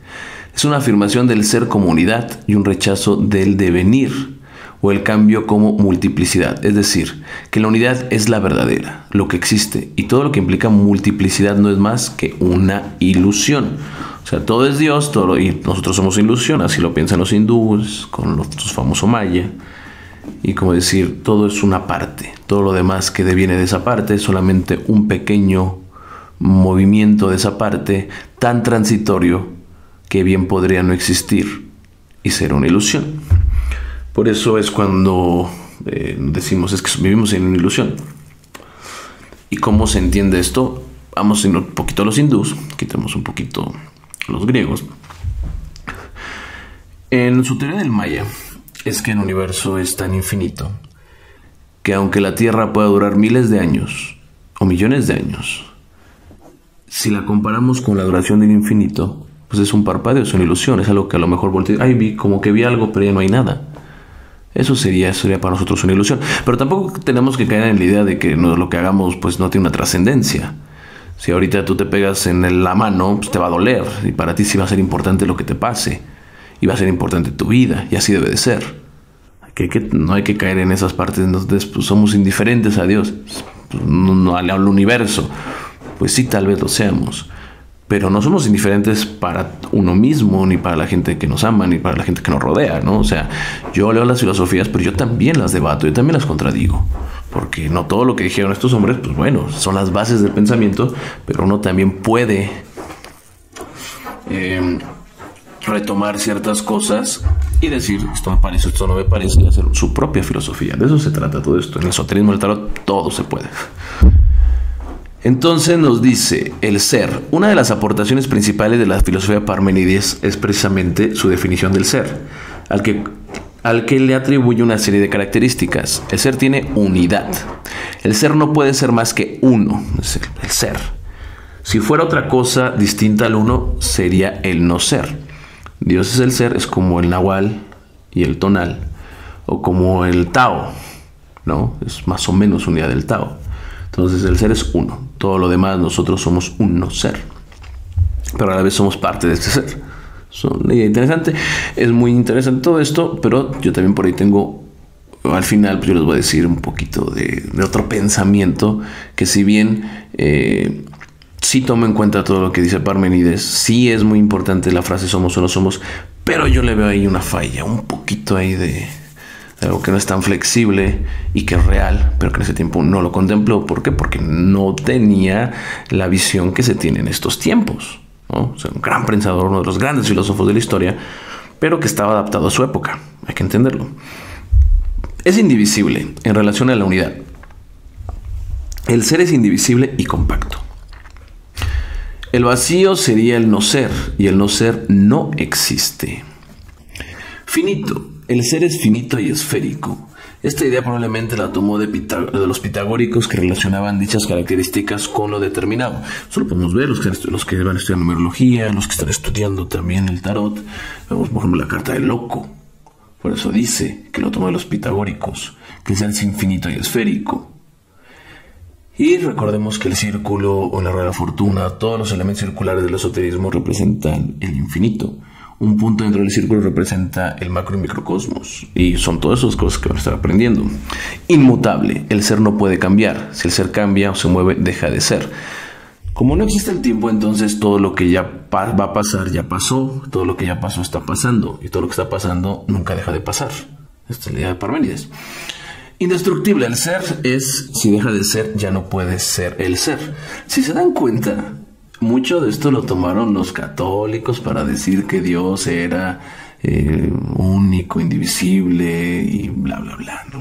Es una afirmación del ser como unidad y un rechazo del devenir o el cambio como multiplicidad. Es decir, que la unidad es la verdadera, lo que existe, y todo lo que implica multiplicidad no es más que una ilusión. O sea, todo es Dios, y nosotros somos ilusión, así lo piensan los hindúes, con los famosos maya. Y como decir, todo es una parte, todo lo demás que deviene de esa parte es solamente un pequeño movimiento de esa parte tan transitorio que bien podría no existir y ser una ilusión. Por eso es cuando decimos es que vivimos en una ilusión. ¿Y cómo se entiende esto? Vamos un poquito a los hindús, quitamos un poquito a los griegos. En su teoría del Maya es que el universo es tan infinito que aunque la Tierra pueda durar miles de años o millones de años, si la comparamos con la duración del infinito, pues es un parpadeo, es una ilusión, es algo que a lo mejor volteé, como que vi algo, pero ya no hay nada. Eso sería para nosotros una ilusión. Pero tampoco tenemos que caer en la idea de que lo que hagamos pues no tiene una trascendencia. Si ahorita tú te pegas en la mano, pues te va a doler, y para ti sí va a ser importante lo que te pase, y va a ser importante tu vida, y así debe de ser. No hay que caer en esas partes. Entonces pues somos indiferentes a Dios, no al universo. Pues sí, tal vez lo seamos, pero no somos indiferentes para uno mismo, ni para la gente que nos ama, ni para la gente que nos rodea, ¿no? O sea, yo leo las filosofías, pero yo también las debato, yo también las contradigo, porque no todo lo que dijeron estos hombres, pues bueno, son las bases del pensamiento, pero uno también puede retomar ciertas cosas y decir, esto me parece, esto no me parece, y hacer su propia filosofía. De eso se trata todo esto. En el esoterismo del tarot todo se puede. Entonces nos dice el ser. Una de las aportaciones principales de la filosofía de Parménides es precisamente su definición del ser, al que le atribuye una serie de características. El ser tiene unidad. El ser no puede ser más que uno. Es el ser. Si fuera otra cosa distinta al uno, sería el no ser. Dios es el ser, es como el nahual y el tonal, o como el Tao, ¿no? Es más o menos unidad del Tao. Entonces el ser es uno. Todo lo demás nosotros somos un no ser, pero a la vez somos parte de este ser. Es una idea interesante. Es muy interesante todo esto, pero yo también por ahí tengo, al final pues yo les voy a decir un poquito de otro pensamiento, que si bien sí tomo en cuenta todo lo que dice Parménides, sí es muy importante la frase somos o no somos, pero yo le veo ahí una falla, un poquito ahí de algo que no es tan flexible y que es real, pero que en ese tiempo no lo contempló. ¿Por qué? Porque no tenía la visión que se tiene en estos tiempos, ¿no? O sea, un gran pensador, uno de los grandes filósofos de la historia, pero que estaba adaptado a su época. Hay que entenderlo. Es indivisible en relación a la unidad. El ser es indivisible y compacto. El vacío sería el no ser, y el no ser no existe. Finito. El ser es finito y esférico. Esta idea probablemente la tomó de los pitagóricos, que relacionaban dichas características con lo determinado. Solo podemos ver los que van a estudiar numerología, los que están estudiando también el tarot. Vemos, por ejemplo, la carta del loco. Por eso dice que lo tomó de los pitagóricos, que el ser es infinito y esférico. Y recordemos que el círculo o la rueda de la fortuna, todos los elementos circulares del esoterismo representan el infinito. Un punto dentro del círculo representa el macro y microcosmos. Y son todas esas cosas que van a estar aprendiendo. Inmutable. El ser no puede cambiar. Si el ser cambia o se mueve, deja de ser. Como no existe el tiempo, entonces todo lo que ya va a pasar ya pasó. Todo lo que ya pasó está pasando. Y todo lo que está pasando nunca deja de pasar. Esta es la idea de Parménides. Indestructible. El ser es, si deja de ser, ya no puede ser el ser. Si se dan cuenta, mucho de esto lo tomaron los católicos para decir que Dios era único, indivisible y bla, bla, bla, ¿no?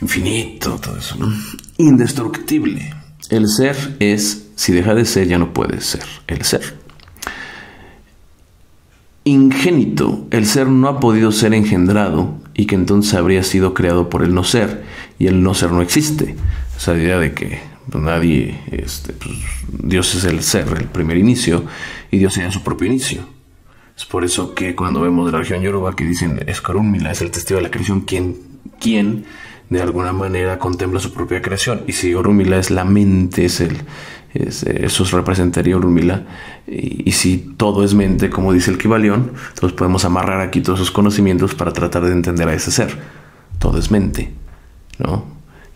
Infinito, todo eso, ¿no? Indestructible. El ser es, si deja de ser, ya no puede ser el ser. Ingénito. El ser no ha podido ser engendrado y que entonces habría sido creado por el no ser, y el no ser no existe. Esa idea de que nadie, Dios es el ser, el primer inicio, y Dios sería su propio inicio. Es por eso que cuando vemos de la región Yoruba que dicen es Orunmila, es el testigo de la creación, quien de alguna manera contempla su propia creación. Y si Orunmila es la mente, eso representaría Orunmila. Y si todo es mente, como dice el Kybalión, entonces podemos amarrar aquí todos esos conocimientos para tratar de entender a ese ser. Todo es mente, ¿no?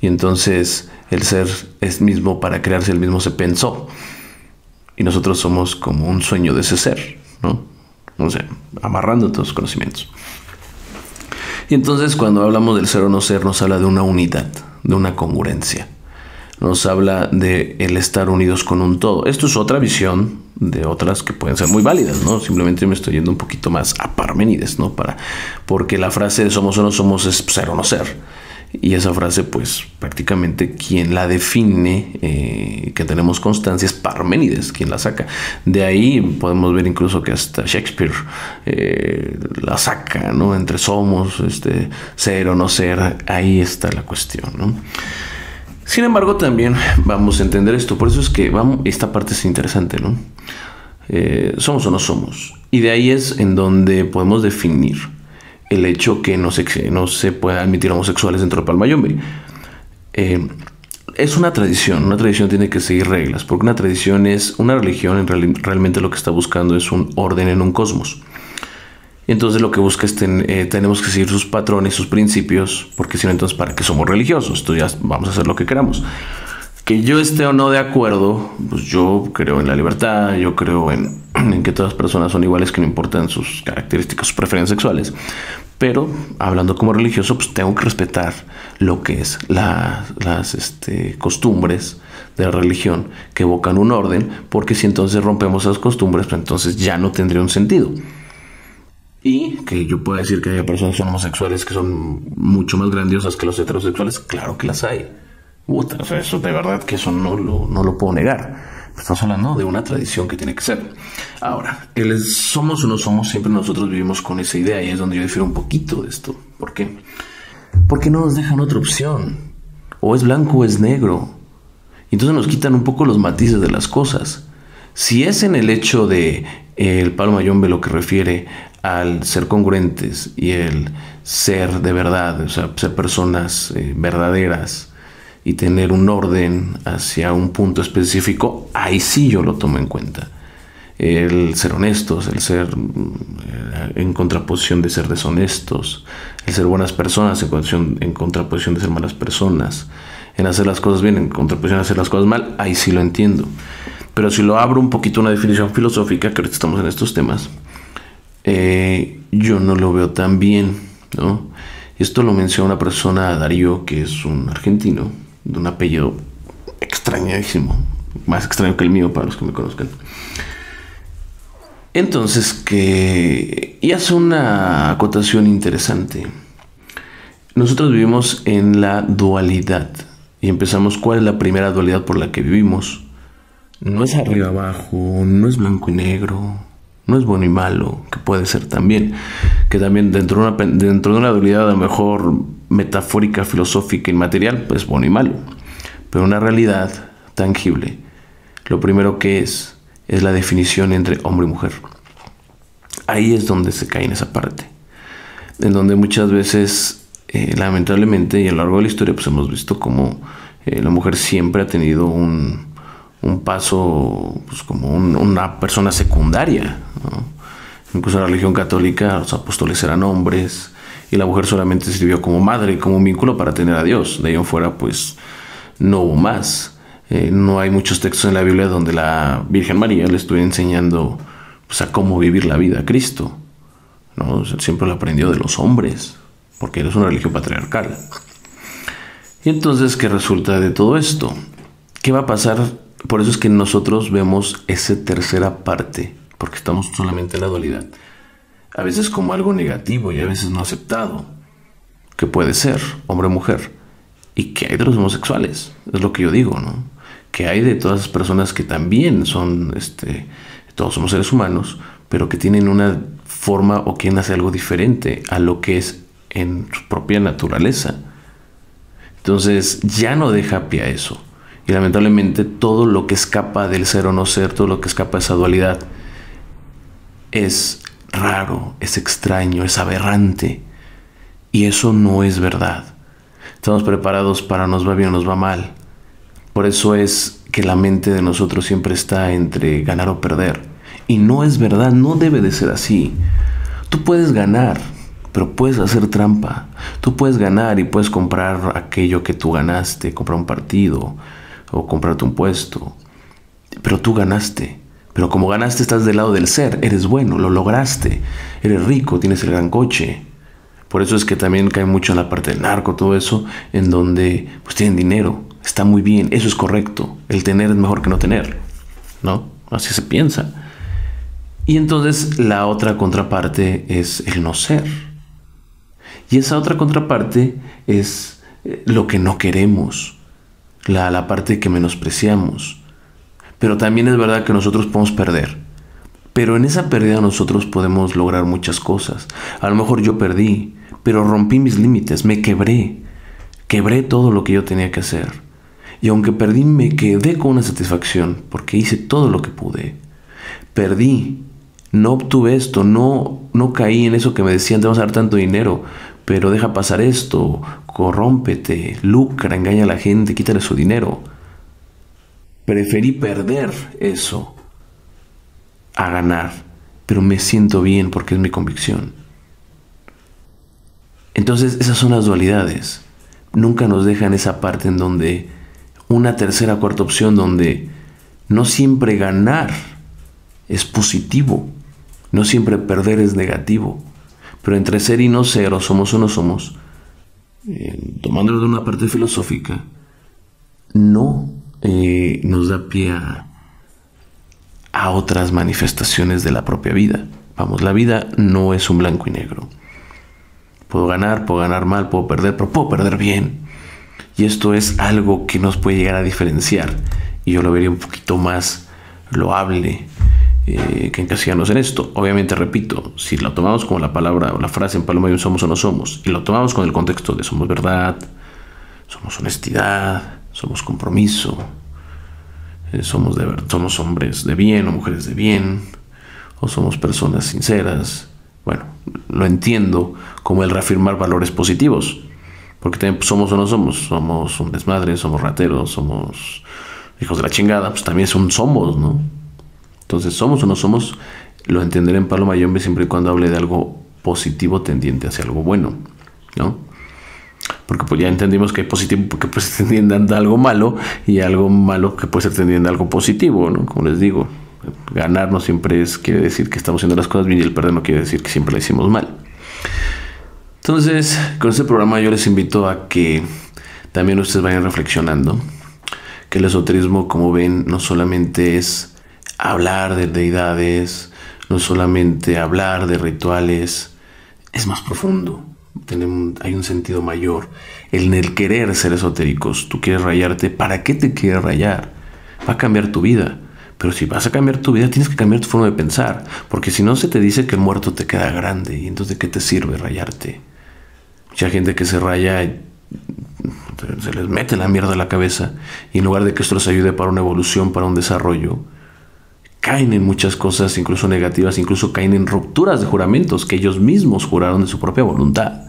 Y entonces el ser es mismo, para crearse el mismo se pensó. Y nosotros somos como un sueño de ese ser, ¿no? O sea, amarrando todos los conocimientos. Y entonces cuando hablamos del ser o no ser, nos habla de una unidad, de una congruencia. Nos habla de el estar unidos con un todo. Esto es otra visión de otras que pueden ser muy válidas, ¿no? Simplemente me estoy yendo un poquito más a Parménides, ¿no? Porque la frase de somos o no somos es ser o no ser. Y esa frase, pues, prácticamente quien la define, que tenemos constancia, es Parménides, quien la saca. De ahí podemos ver incluso que hasta Shakespeare la saca, ¿no? Entre somos, ser o no ser, ahí está la cuestión, ¿no? Sin embargo, también vamos a entender esto. Por eso es que esta parte es interesante, ¿no? Somos o no somos. Y de ahí es en donde podemos definir el hecho que no se pueda admitir homosexuales dentro de Palmayombe. Es una tradición tiene que seguir reglas, porque una tradición es una religión, realmente lo que está buscando es un orden en un cosmos. Entonces lo que busca es tenemos que seguir sus patrones, sus principios, porque si no, entonces ¿para qué somos religiosos? Entonces ya vamos a hacer lo que queramos. Que yo esté o no de acuerdo, pues yo creo en la libertad, yo creo en que todas las personas son iguales, que no importan sus características, sus preferencias sexuales. Pero hablando como religioso, pues tengo que respetar lo que es las costumbres de la religión que evocan un orden, porque si entonces rompemos esas costumbres, pues entonces ya no tendría un sentido. Y que yo pueda decir que hay personas que son homosexuales que son mucho más grandiosas que los heterosexuales, claro que las hay. O sea, eso de verdad que eso no lo puedo negar. Estamos hablando de una tradición que tiene que ser. Ahora, el somos o no somos, siempre nosotros vivimos con esa idea, y es donde yo difiero un poquito de esto. ¿Por qué? Porque no nos dejan otra opción. O es blanco o es negro. Y entonces nos quitan un poco los matices de las cosas. Si es en el hecho de el Pablo Mayombe lo que refiere al ser congruentes y el ser de verdad, o sea, ser personas verdaderas y tener un orden hacia un punto específico, ahí sí yo lo tomo en cuenta. El ser honestos, el ser en contraposición de ser deshonestos, el ser buenas personas en contraposición de ser malas personas, en hacer las cosas bien en contraposición de hacer las cosas mal, ahí sí lo entiendo. Pero si lo abro un poquito a una definición filosófica, que ahorita estamos en estos temas, yo no lo veo tan bien, ¿no? Esto lo menciona una persona, Darío, que es un argentino, de un apellido extrañísimo, más extraño que el mío para los que me conozcan. Entonces, y hace una acotación interesante. Nosotros vivimos en la dualidad y empezamos, ¿cuál es la primera dualidad por la que vivimos? No es arriba abajo, no es blanco y negro, no es bueno y malo, que puede ser también, que también dentro de una dualidad a lo mejor metafórica, filosófica, inmaterial, pues bueno y malo, pero una realidad tangible, lo primero que es la definición entre hombre y mujer. Ahí es donde se cae en esa parte, en donde muchas veces, lamentablemente, y a lo largo de la historia, pues hemos visto como la mujer siempre ha tenido un paso, pues como una persona secundaria, ¿no? Incluso en la religión católica los apóstoles eran hombres y la mujer solamente sirvió como madre, como un vínculo para tener a Dios. De ahí en fuera, pues no hubo más. No hay muchos textos en la Biblia donde la Virgen María le estuviera enseñando, pues, a cómo vivir la vida a Cristo, ¿no? O sea, siempre lo aprendió de los hombres, porque es una religión patriarcal. Y entonces, ¿qué resulta de todo esto? ¿Qué va a pasar? Por eso es que nosotros vemos esa tercera parte, porque estamos solamente en la dualidad, a veces como algo negativo y a veces no aceptado, que puede ser hombre o mujer. ¿Y qué hay de los homosexuales? Es lo que yo digo, ¿no? Que hay de todas las personas que también son, todos somos seres humanos, pero que tienen una forma o quieren hacer algo diferente a lo que es en su propia naturaleza. Entonces ya no deja pie a eso. Y lamentablemente todo lo que escapa del ser o no ser, todo lo que escapa de esa dualidad, es raro, es extraño, es aberrante. Y eso no es verdad. Estamos preparados para nos va bien o nos va mal. Por eso es que la mente de nosotros siempre está entre ganar o perder. Y no es verdad, no debe de ser así. Tú puedes ganar, pero puedes hacer trampa. Tú puedes ganar y puedes comprar aquello que tú ganaste, comprar un partido o comprarte un puesto. Pero tú ganaste. Pero como ganaste, estás del lado del ser. Eres bueno, lo lograste. Eres rico, tienes el gran coche. Por eso es que también cae mucho en la parte del narco, todo eso, en donde pues tienen dinero. Está muy bien, eso es correcto. El tener es mejor que no tener, ¿no? Así se piensa. Y entonces la otra contraparte es el no ser. Y esa otra contraparte es lo que no queremos, la parte que menospreciamos. Pero también es verdad que nosotros podemos perder. Pero en esa pérdida nosotros podemos lograr muchas cosas. A lo mejor yo perdí, pero rompí mis límites, me quebré. Quebré todo lo que yo tenía que hacer. Y aunque perdí, me quedé con una satisfacción, porque hice todo lo que pude. Perdí, no obtuve esto, no caí en eso que me decían, te vamos a dar tanto dinero, pero deja pasar esto, corrómpete, lucra, engaña a la gente, quítale su dinero. Preferí perder eso a ganar, pero me siento bien porque es mi convicción. Entonces esas son las dualidades. Nunca nos dejan esa parte en donde una tercera o cuarta opción donde no siempre ganar es positivo, no siempre perder es negativo, pero entre ser y no ser, o somos o no somos, tomándolo de una parte filosófica, no nos da pie a otras manifestaciones de la propia vida. Vamos, la vida no es un blanco y negro. Puedo ganar mal, puedo perder, pero puedo perder bien. Y esto es algo que nos puede llegar a diferenciar. Y yo lo vería un poquito más loable que encasillarnos en esto. Obviamente, repito, si lo tomamos como la palabra o la frase en Paloma Mayombe, somos o no somos, y lo tomamos con el contexto de somos verdad, somos honestidad, somos compromiso, somos hombres de bien o mujeres de bien, o somos personas sinceras. Bueno, lo entiendo como el reafirmar valores positivos, porque también somos o no somos un desmadre, somos rateros, somos hijos de la chingada, pues también somos, ¿no? Entonces, somos o no somos, lo entenderé en Paloma Mayombe siempre y cuando hable de algo positivo tendiente hacia algo bueno, ¿no? Porque pues ya entendimos que hay positivo que puede ser tendiente a algo malo, y algo malo que puede ser tendiente a algo positivo, ¿no? Como les digo, ganar no siempre quiere decir que estamos haciendo las cosas bien, y el perder no quiere decir que siempre la hicimos mal. Entonces, con este programa yo les invito a que también ustedes vayan reflexionando que el esoterismo, como ven, no solamente es hablar de deidades, no solamente hablar de rituales, es más profundo. Hay un sentido mayor en el querer ser esotéricos. Tú quieres rayarte, ¿para qué te quieres rayar? Va a cambiar tu vida. Pero si vas a cambiar tu vida, tienes que cambiar tu forma de pensar, porque si no, se te dice que el muerto te queda grande, y entonces ¿de qué te sirve rayarte? Mucha gente que se raya, se les mete la mierda a la cabeza, y en lugar de que esto les ayude para una evolución, para un desarrollo, caen en muchas cosas, incluso negativas, incluso caen en rupturas de juramentos que ellos mismos juraron de su propia voluntad.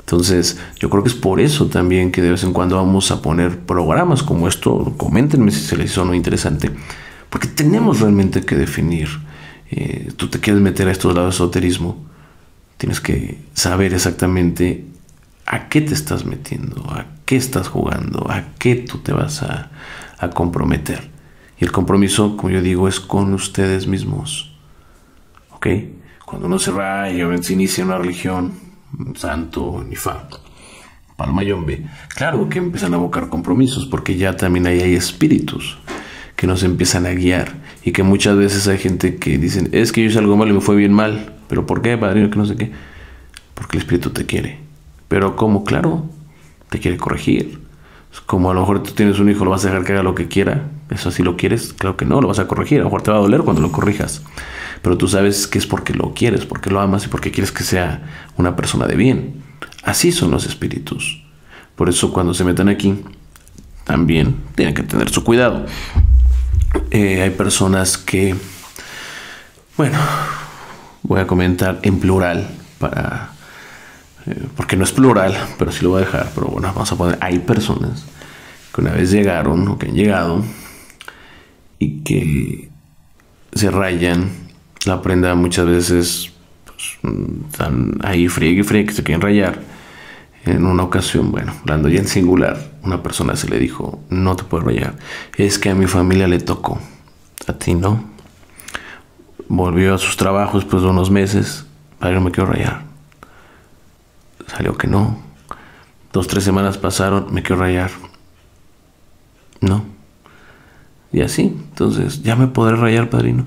Entonces, yo creo que es por eso también que de vez en cuando vamos a poner programas como esto. Coméntenme si se les hizo o no interesante, porque tenemos realmente que definir. Tú te quieres meter a estos lados de esoterismo, tienes que saber exactamente a qué te estás metiendo, a qué estás jugando, a qué tú te vas a comprometer. Y el compromiso, como yo digo, es con ustedes mismos. ¿Ok? Cuando uno se raya o se inicia una religión, un santo, Nifá, Paloma Mayombe, claro que empiezan a evocar compromisos, porque ya también ahí hay espíritus que nos empiezan a guiar, y que muchas veces hay gente que dicen, es que yo hice algo malo y me fue bien mal. ¿Pero por qué, padrino? Que no sé qué. Porque el espíritu te quiere. ¿Pero cómo? Claro, te quiere corregir. Es como a lo mejor tú tienes un hijo, ¿lo vas a dejar que haga lo que quiera? ¿Eso sí lo quieres? Claro que no, lo vas a corregir. A lo mejor te va a doler cuando lo corrijas, pero tú sabes que es porque lo quieres, porque lo amas y porque quieres que sea una persona de bien. Así son los espíritus. Por eso cuando se metan aquí, también tienen que tener su cuidado. Hay personas que, bueno, voy a comentar en plural porque no es plural, pero sí lo voy a dejar. Pero bueno, vamos a poner, hay personas que una vez llegaron o que han llegado y que se rayan la prenda muchas veces, pues, están ahí friegue que se quieren rayar. En una ocasión, bueno, hablando ya en singular, una persona se le dijo, no te puedes rayar, es que a mi familia le tocó, a ti no. Volvió a sus trabajos después de unos meses, padre, no me quiero rayar. Salió que no. 2-3 semanas pasaron, me quiero rayar. No. Y así, entonces, ¿ya me podré rayar, padrino?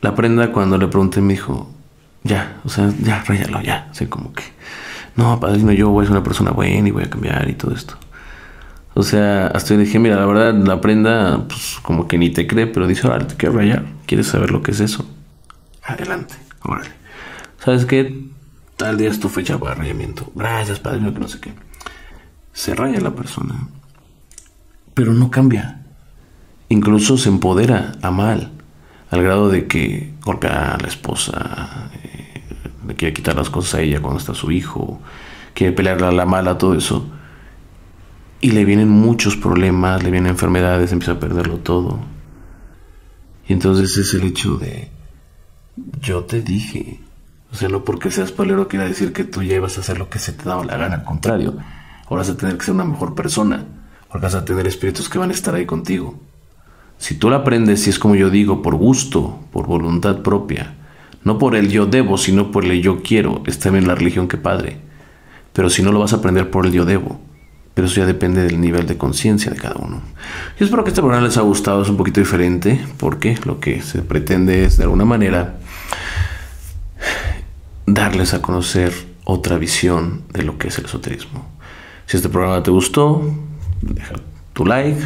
La prenda, cuando le pregunté, me dijo, ya, o sea, ya, ráyalo, ya. Así como que, no, padrino, yo voy a ser una persona buena y voy a cambiar y todo esto. O sea, hasta le dije, mira, la verdad, la prenda, pues, como que ni te cree, pero dice, órale, te quiero rayar. ¿Quieres saber lo que es eso? Adelante, órale. ¿Sabes qué? Tal día es tu fecha para rayamiento. Gracias, padrino, que no sé qué. Se raya la persona, pero no cambia. Incluso se empodera a mal, al grado de que golpea a la esposa, le quiere quitar las cosas a ella cuando está su hijo, quiere pelearle a la mala, todo eso. Y le vienen muchos problemas, le vienen enfermedades, empieza a perderlo todo. Y entonces es el hecho de, yo te dije. O sea, no porque seas palero quiere decir que tú ya ibas a hacer lo que se te daba la gana. Al contrario, ahora vas a tener que ser una mejor persona, porque vas a tener espíritus que van a estar ahí contigo. Si tú la aprendes, y es como yo digo, por gusto, por voluntad propia, no por el yo debo, sino por el yo quiero, está bien la religión que padre. Pero si no lo vas a aprender por el yo debo, pero eso ya depende del nivel de conciencia de cada uno. Yo espero que este programa les haya gustado. Es un poquito diferente porque lo que se pretende es de alguna manera darles a conocer otra visión de lo que es el esoterismo. Si este programa te gustó, deja tu like.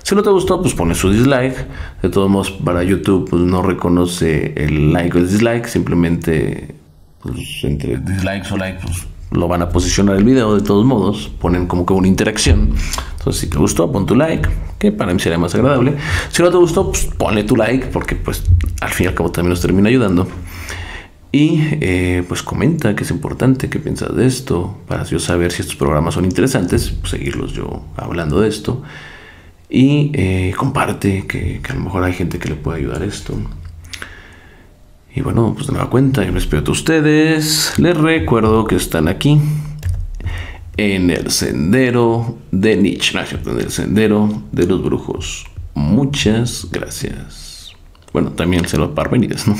Si no te gustó, pues pone su dislike. De todos modos, para YouTube pues no reconoce el like o el dislike. Simplemente pues, entre dislikes o likes pues, lo van a posicionar el video. De todos modos, ponen como que una interacción. Entonces, si te gustó, pon tu like, que para mí sería más agradable. Si no te gustó, pues ponle tu like, porque pues al fin y al cabo también nos termina ayudando. Y pues comenta que es importante, qué piensas de esto, para yo saber si estos programas son interesantes, pues, seguirlos yo hablando de esto. Y comparte, que a lo mejor hay gente que le puede ayudar a esto. Y bueno, pues de nueva cuenta, yo les pido a ustedes. Les recuerdo que están aquí en el sendero de Nietzsche, en el sendero de los brujos. Muchas gracias. Bueno, también se lo parvenidas, ¿no?